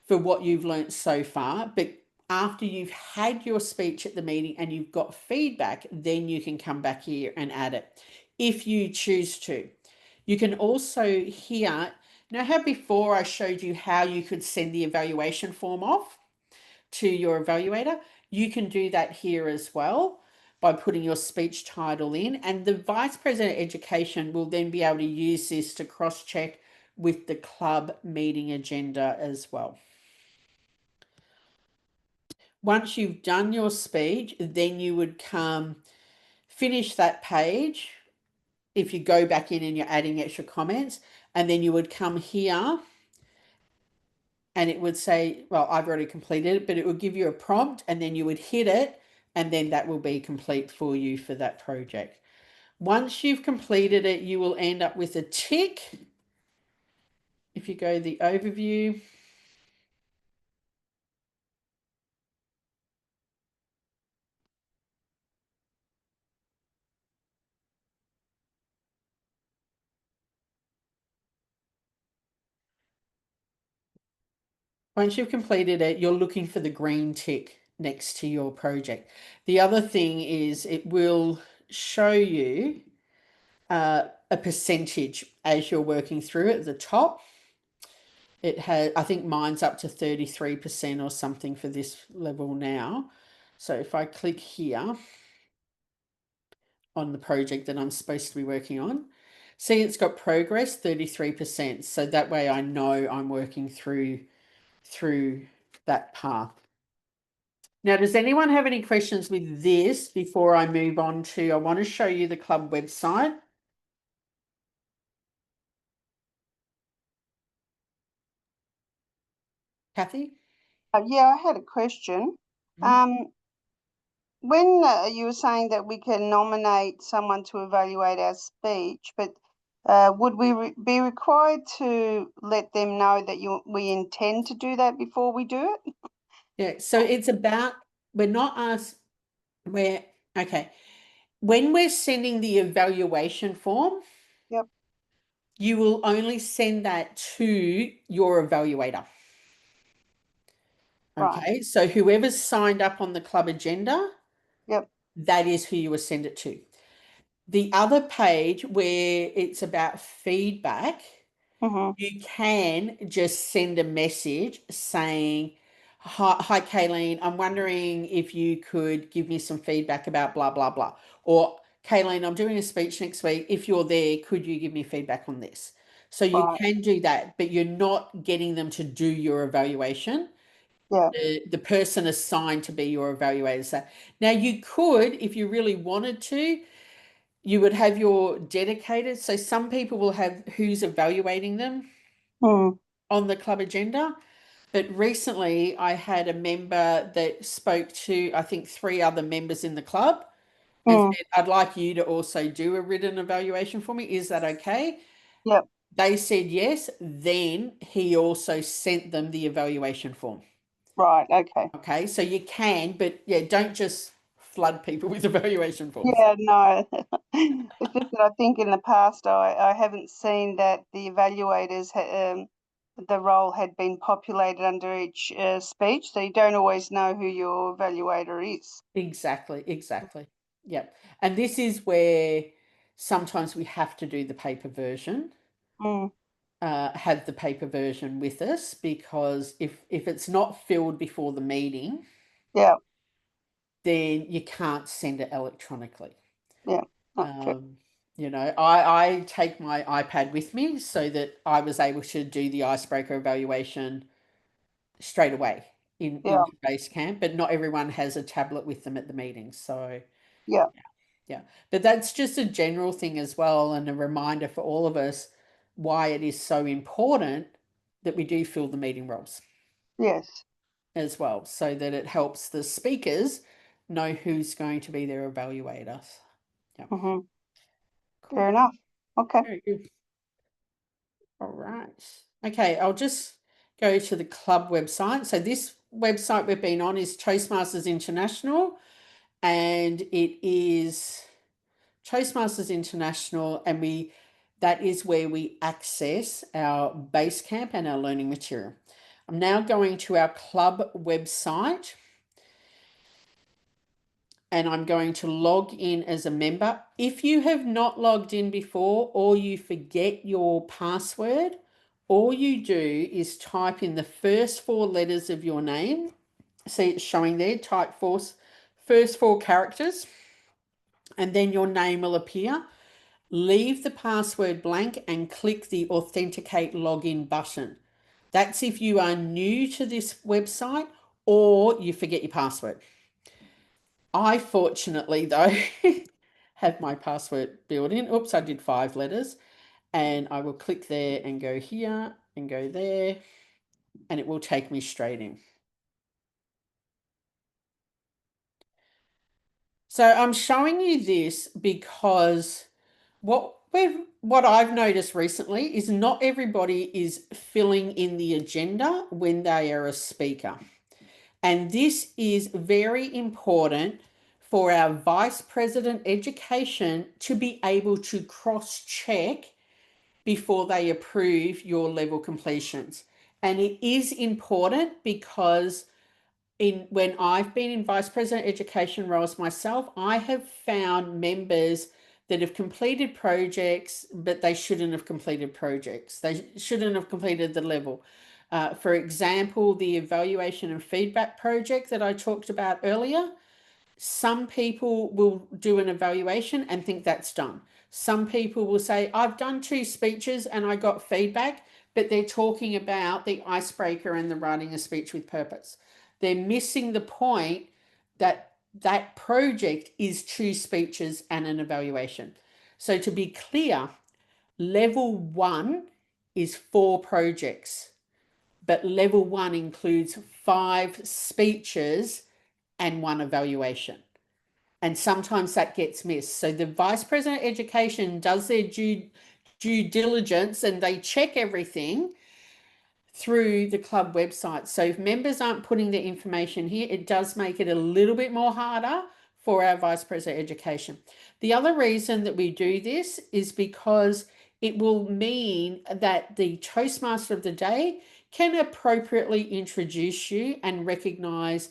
for what you've learnt so far, but after you've had your speech at the meeting and you've got feedback, then you can come back here and add it if you choose to. You can also here, now how before I showed you how you could send the evaluation form off to your evaluator, you can do that here as well by putting your speech title in, and the Vice President of Education will then be able to use this to cross-check with the club meeting agenda as well. Once you've done your speech, then you would come finish that page. If you go back in and you're adding extra comments, and then you would come here and it would say, well, I've already completed it, but it would give you a prompt and then you would hit it and then that will be complete for you for that project. Once you've completed it, you will end up with a tick. If you go to the overview, Once you've completed it, you're looking for the green tick next to your project. The other thing is it will show you a percentage as you're working through it at the top. It has, I think mine's up to 33% or something for this level now. So if I click here on the project that I'm supposed to be working on, see it's got progress 33%. So that way I know I'm working through that path. Now, does anyone have any questions with this before I move on to, I want to show you the club website. Kathy? Yeah, I had a question. When you were saying that we can nominate someone to evaluate our speech, but would we be required to let them know that we intend to do that before we do it? Yeah, so it's about, we're not asked, okay. When we're sending the evaluation form, Yep. you will only send that to your evaluator. Right. Okay, so whoever's signed up on the club agenda, Yep. that is who you will send it to. The other page where it's about feedback, you can just send a message saying, hi Kayleen, I'm wondering if you could give me some feedback about blah, blah, blah. Or Kayleen, I'm doing a speech next week. If you're there, could you give me feedback on this? So you can do that, but you're not getting them to do your evaluation. Yeah. The person assigned to be your evaluator. So now you could, if you really wanted to, you would have your dedicated. So some people will have who's evaluating them on the club agenda. But recently I had a member that spoke to, I think, 3 other members in the club and said, I'd like you to also do a written evaluation for me. Is that okay? Yep. They said yes. Then he also sent them the evaluation form. Right. Okay. Okay. So you can, but yeah, don't just flood people with evaluation forms. Yeah, no. It's just that I think in the past I haven't seen that the evaluators the role had been populated under each speech, so you don't always know who your evaluator is. Exactly. Yep. And this is where sometimes we have to do the paper version. Have the paper version with us, because if it's not filled before the meeting, Yeah. then you can't send it electronically. Yeah. Okay. You know, I take my iPad with me so that I was able to do the icebreaker evaluation straight away in Basecamp, but not everyone has a tablet with them at the meeting. So Yeah. But that's just a general thing as well, and a reminder for all of us why it is so important that we do fill the meeting roles. Yes. As well, so that it helps the speakers know who's going to be their evaluator. Yeah. Cool. Fair enough. Okay. Very good. All right. Okay, I'll just go to the club website. So this website we've been on is Toastmasters International, and it is Toastmasters International, and that is where we access our Basecamp and our learning material. I'm now going to our club website, and I'm going to log in as a member. If you have not logged in before, or you forget your password, all you do is type in the first 4 letters of your name. See, it's showing there, type first 4 characters, and then your name will appear. Leave the password blank and click the Authenticate Login button. That's if you are new to this website or you forget your password. I fortunately, though, have my password built in. Oops, I did 5 letters. And I will click there and go here and go there, and it will take me straight in. So I'm showing you this because what I've noticed recently is not everybody is filling in the agenda when they are a speaker. And this is very important for our Vice President Education to be able to cross-check before they approve your level completions. And it is important because when I've been in Vice President Education roles myself, I have found members that have completed projects, but they shouldn't have completed projects. They shouldn't have completed the level. For example, the evaluation and feedback project that I talked about earlier, some people will do an evaluation and think that's done. Some people will say, I've done 2 speeches and I got feedback, but they're talking about the icebreaker and the writing a speech with purpose. They're missing the point that that project is 2 speeches and an evaluation. So to be clear, level 1 is 4 projects, but level 1 includes 5 speeches and 1 evaluation. And sometimes that gets missed. So the Vice President of Education does their due diligence and they check everything through the club website. So if members aren't putting their information here, it does make it a little bit more harder for our Vice President of Education. The other reason that we do this is because it will mean that the Toastmaster of the day can appropriately introduce you and recognise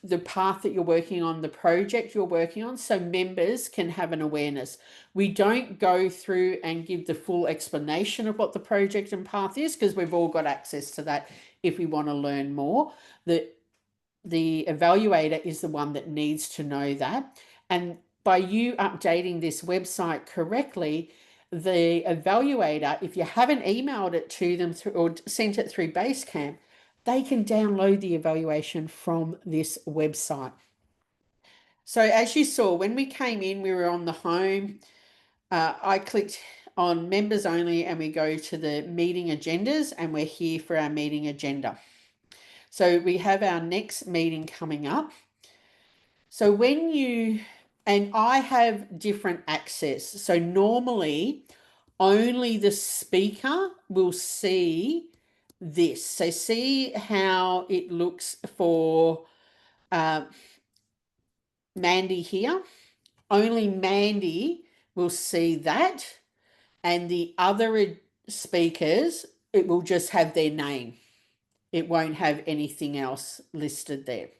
the path that you're working on, the project you're working on, so members can have an awareness. We don't go through and give the full explanation of what the project and path is, because we've all got access to that if we want to learn more. The evaluator is the one that needs to know that. And by you updating this website correctly, the evaluator, if you haven't emailed it to them or sent it through Basecamp, they can download the evaluation from this website. So as you saw, when we came in, we were on the home. I clicked on members only and we go to the meeting agendas and we're here for our meeting agenda. So we have our next meeting coming up. So and I have different access. So normally only the speaker will see this. So see how it looks for Mandy here. Only Mandy will see that, and the other speakers, it will just have their name. It won't have anything else listed there.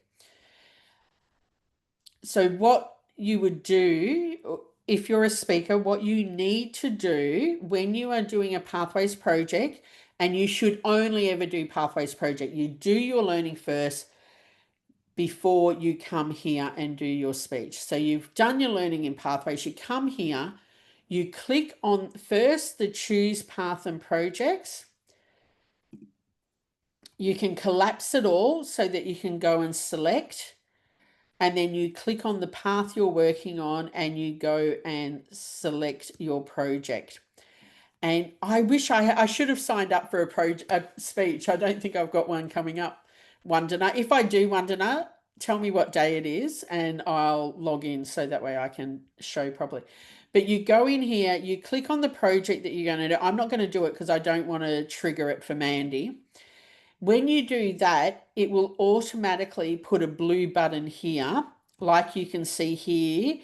So what you would do, if you're a speaker, what you need to do when you are doing a Pathways project, and you should only ever do Pathways project, you do your learning first before you come here and do your speech. So you've done your learning in Pathways, you come here, you click on first the choose path and projects. You can collapse it all so that you can go and select, and then you click on the path you're working on and you go and select your project. And I wish I should have signed up for a speech. I don't think I've got one coming up, Wandana. If I do, Wandana, tell me what day it is and I'll log in so that way I can show properly. But you go in here, you click on the project that you're going to do. I'm not going to do it because I don't want to trigger it for Mandy. When you do that, it will automatically put a blue button here, like you can see here.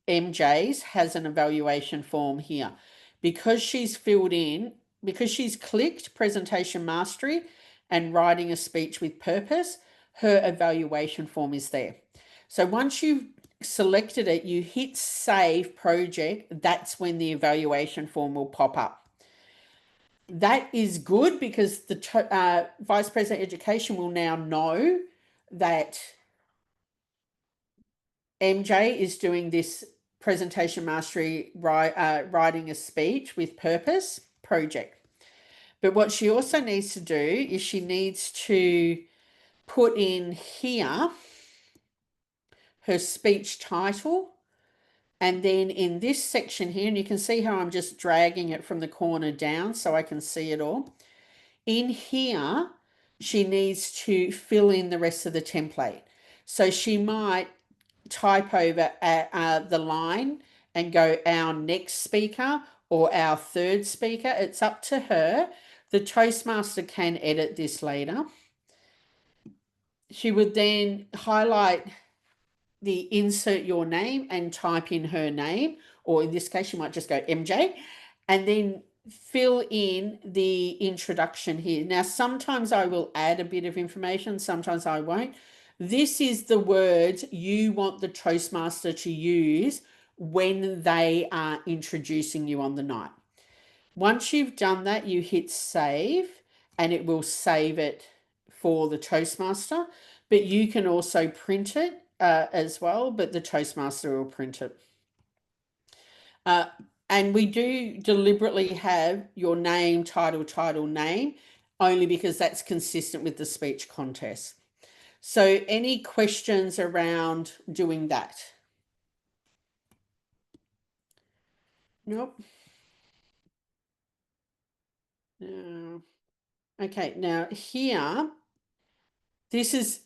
MJ's has an evaluation form here. Because she's filled in, because she's clicked Presentation Mastery and Writing a Speech with Purpose, her evaluation form is there. So once you've selected it, you hit Save Project, that's when the evaluation form will pop up. That is good because the Vice President Education will now know that MJ is doing this Presentation Mastery Writing a Speech with Purpose project. But what she also needs to do is she needs to put in here her speech title. And then in this section here, and you can see how I'm just dragging it from the corner down so I can see it all. In here, she needs to fill in the rest of the template. So she might type over the line and go our next speaker or our third speaker. It's up to her. The Toastmaster can edit this later. She would then highlight the insert your name and type in her name, or in this case, you might just go MJ. And then fill in the introduction here. Now, sometimes I will add a bit of information, sometimes I won't. This is the words you want the Toastmaster to use when they are introducing you on the night. Once you've done that, you hit save and it will save it for the Toastmaster, but you can also print it as well, but the Toastmaster will print it. And we do deliberately have your name, title, name, only because that's consistent with the speech contest. So any questions around doing that? Nope. No. Okay, now here, this is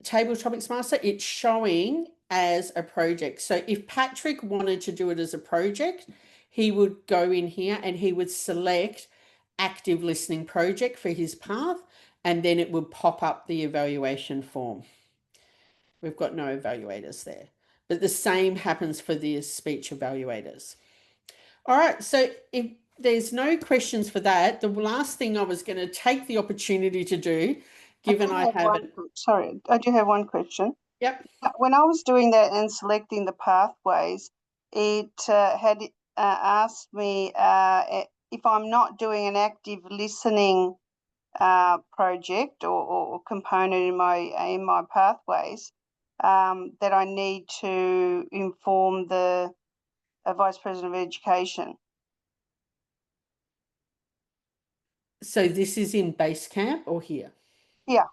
Table Topics Master. It's showing as a project. So if Patrick wanted to do it as a project, he would go in here and he would select active listening project for his path, and then it would pop up the evaluation form. We've got no evaluators there, but the same happens for the speech evaluators. All right, so if there's no questions for that, the last thing I was going to take the opportunity to do, given I haven't. Sorry, I do have one question. Yep. When I was doing that and selecting the pathways, it had asked me if I'm not doing an active listening project or component in my pathways, that I need to inform the Vice President of Education. So this is in Basecamp or here? Yeah.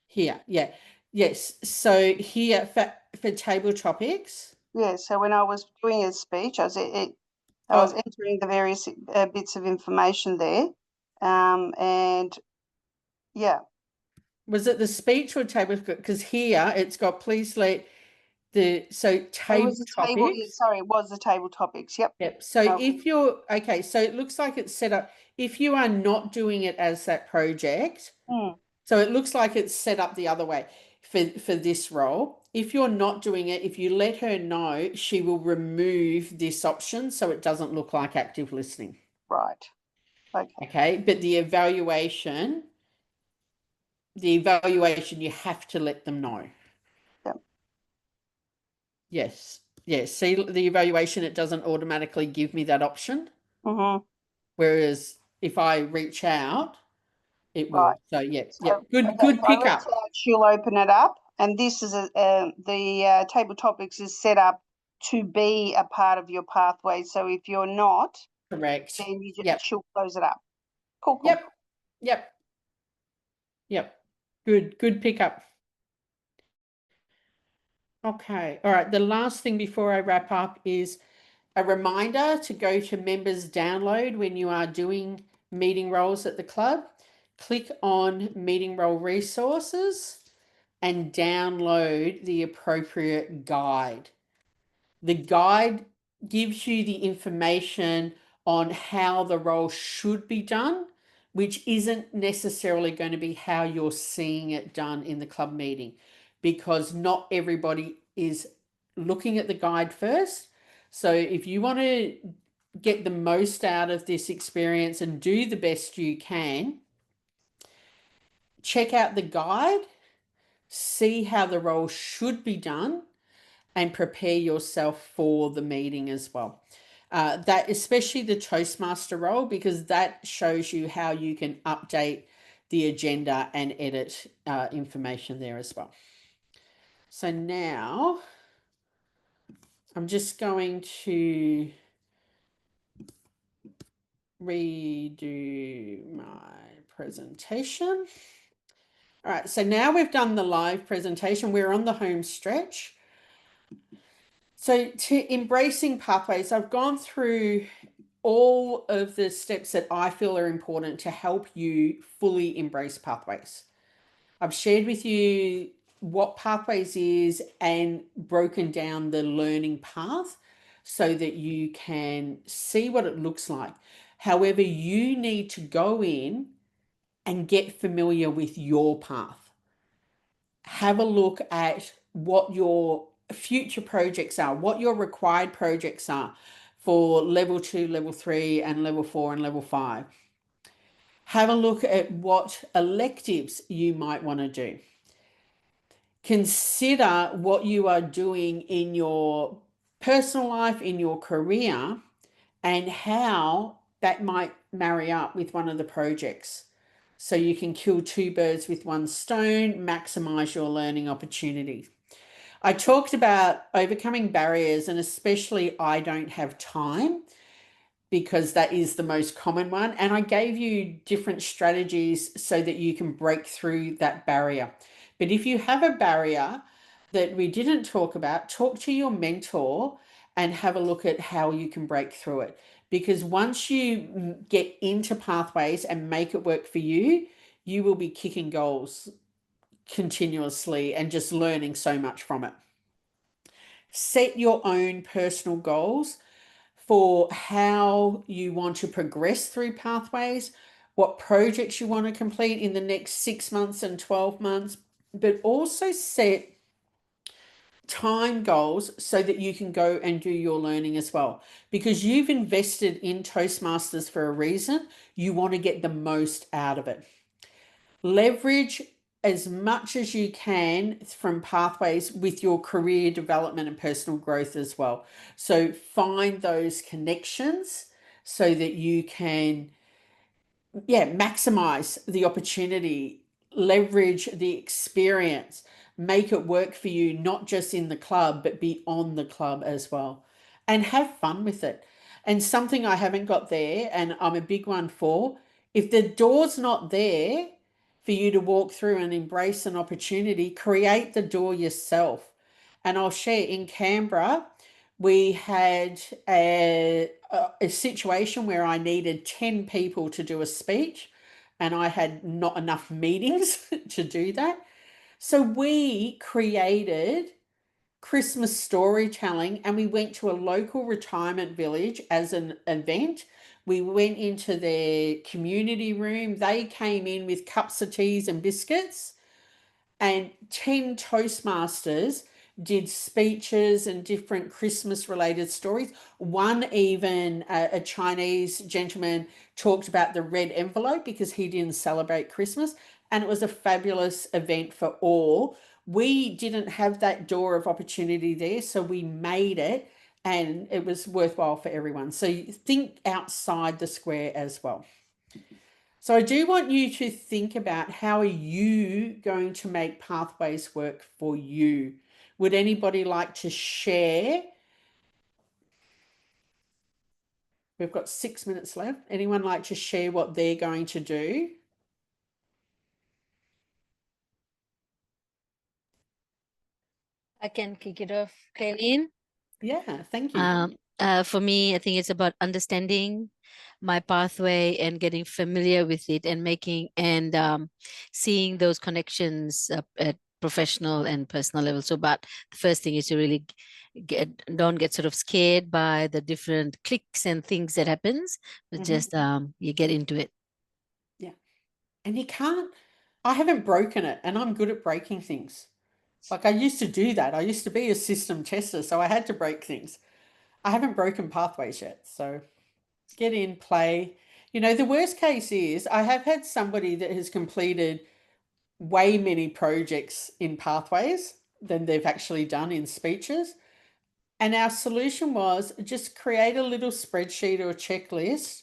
Here, yeah. Yes, so here for Table Topics. Yeah, so when I was doing a speech, I was entering the various bits of information there, and yeah. Was it the speech or table? Because here it's got please let the table topics. Sorry, it was the table topics. Yep. Yep. So if you're okay, so it looks like it's set up. If you are not doing it as that project, so it looks like it's set up the other way for this role. If you're not doing it, if you let her know, she will remove this option so it doesn't look like active listening. Right. Okay. Okay, but the evaluation, you have to let them know. Yep. Yes. Yes. See the evaluation, it doesn't automatically give me that option. Mm-hmm. Whereas if I reach out, it will. Right. So yeah, So, good pickup. She'll open it up, and this is the table topics is set up to be a part of your pathway. So if you're not, Correct. then you just she'll close it up. Cool. Yep. Good pickup. Okay. All right. The last thing before I wrap up is a reminder to go to members download when you are doing meeting roles at the club. Click on meeting role resources and download the appropriate guide. The guide gives you the information on how the role should be done, which isn't necessarily going to be how you're seeing it done in the club meeting, because not everybody is looking at the guide first. So if you want to get the most out of this experience and do the best you can, check out the guide, see how the role should be done, and prepare yourself for the meeting as well. That especially the Toastmaster role, because that shows you how you can update the agenda and edit information there as well. So now I'm just going to redo my presentation. All right, so now we've done the live presentation. We're on the home stretch. So to embracing pathways, I've gone through all of the steps that I feel are important to help you fully embrace pathways. I've shared with you what pathways is and broken down the learning path so that you can see what it looks like. However, you need to go in and get familiar with your path. Have a look at what your future projects are, what your required projects are. for level 2, level 3, and level 4 and level 5. Have a look at what electives you might want to do. Consider what you are doing in your personal life, in your career, and how that might marry up with one of the projects. So you can kill two birds with one stone, maximize your learning opportunity. I talked about overcoming barriers, and especially I don't have time, because that is the most common one. And I gave you different strategies so that you can break through that barrier. But if you have a barrier that we didn't talk about, talk to your mentor and have a look at how you can break through it. Because once you get into Pathways and make it work for you, you will be kicking goals continuously and just learning so much from it. Set your own personal goals for how you want to progress through Pathways, what projects you want to complete in the next 6 months and 12 months, but also set time goals so that you can go and do your learning as well. Because you've invested in Toastmasters for a reason, you want to get the most out of it. Leverage as much as you can from Pathways with your career development and personal growth as well. So find those connections so that you can, maximize the opportunity, leverage the experience, make it work for you, not just in the club, but beyond the club as well. And have fun with it. And something I haven't got there, and I'm a big one for, if the door's not there for you to walk through and embrace an opportunity, create the door yourself. And I'll share, in Canberra, we had a situation where I needed 10 people to do a speech, and I had not enough meetings to do that. So we created Christmas storytelling, and we went to a local retirement village as an event. We went into their community room. They came in with cups of teas and biscuits, and 10 Toastmasters did speeches and different Christmas related stories. One, even a Chinese gentleman talked about the red envelope because he didn't celebrate Christmas. And it was a fabulous event for all. We didn't have that door of opportunity there, so we made it, and it was worthwhile for everyone. So you think outside the square as well. So I do want you to think about, how are you going to make Pathways work for you? Would anybody like to share? We've got 6 minutes left. Anyone like to share what they're going to do? I can kick it off, Kayleen. Yeah, thank you. For me, I think it's about understanding my pathway and getting familiar with it, and making and seeing those connections at professional and personal level. So, but the first thing is to really don't get sort of scared by the different clicks and things that happens, but just you get into it. Yeah. And you can't, I haven't broken it, and I'm good at breaking things. Like, I used to do that. I used to be a system tester, so I had to break things. I haven't broken Pathways yet. So get in, play. You know, the worst case is I have had somebody that has completed way many projects in Pathways than they've actually done in speeches. And our solution was just create a little spreadsheet or a checklist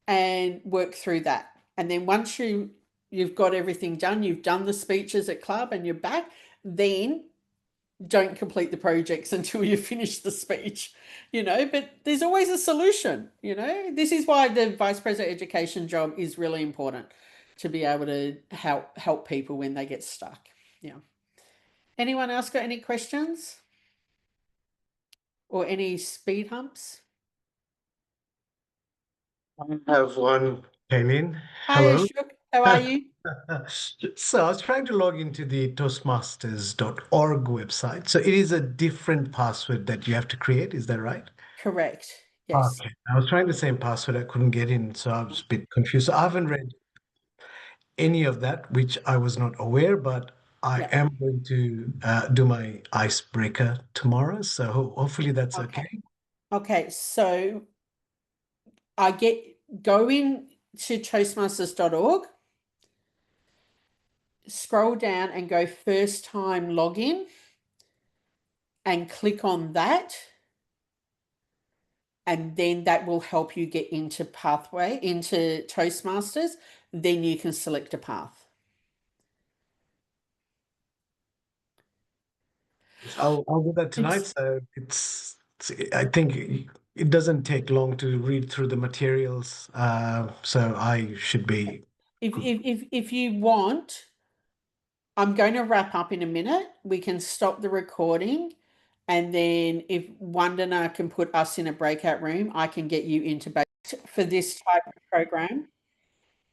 and work through that. And then once you've got everything done, you've done the speeches at club and you're back, then don't complete the projects until you finish the speech, but there's always a solution. This is why the vice president education job is really important, to be able to help people when they get stuck. Anyone else got any questions or any speed humps? I have one, Kayleen. Hi, Hello. Ashok. How are you? So I was trying to log into the Toastmasters.org website. So it is a different password that you have to create. Is that right? Correct. Yes. Okay. I was trying the same password. I couldn't get in, so I was a bit confused. So I haven't read any of that, which I was not aware, but I am going to do my icebreaker tomorrow. So hopefully that's okay. Okay, so go in to toastmasters.org, scroll down and go first time login and click on that. And then that will help you get into Toastmasters. Then you can select a path. I'll do that tonight. So I think it doesn't take long to read through the materials. So I should be. If you want, I'm going to wrap up in a minute. We can stop the recording. And then if Wandana can put us in a breakout room, I can get you into for this type of program.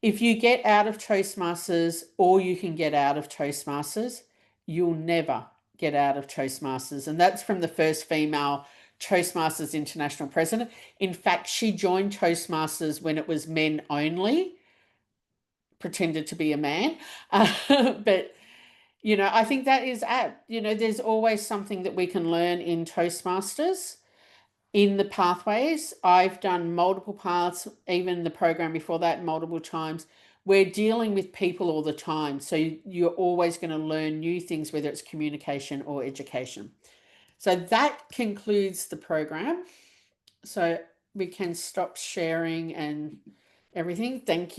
If you get out of Toastmasters, or you can get out of Toastmasters, you'll never get out of Toastmasters. And that's from the first female Toastmasters International president. In fact, she joined Toastmasters when it was men only, pretended to be a man. But, you know, I think that is apt. You know, there's always something that we can learn in Toastmasters. In the pathways, I've done multiple paths, even the program before that, multiple times. We're dealing with people all the time. So you're always going to learn new things, whether it's communication or education. So that concludes the program. So we can stop sharing and everything. Thank you.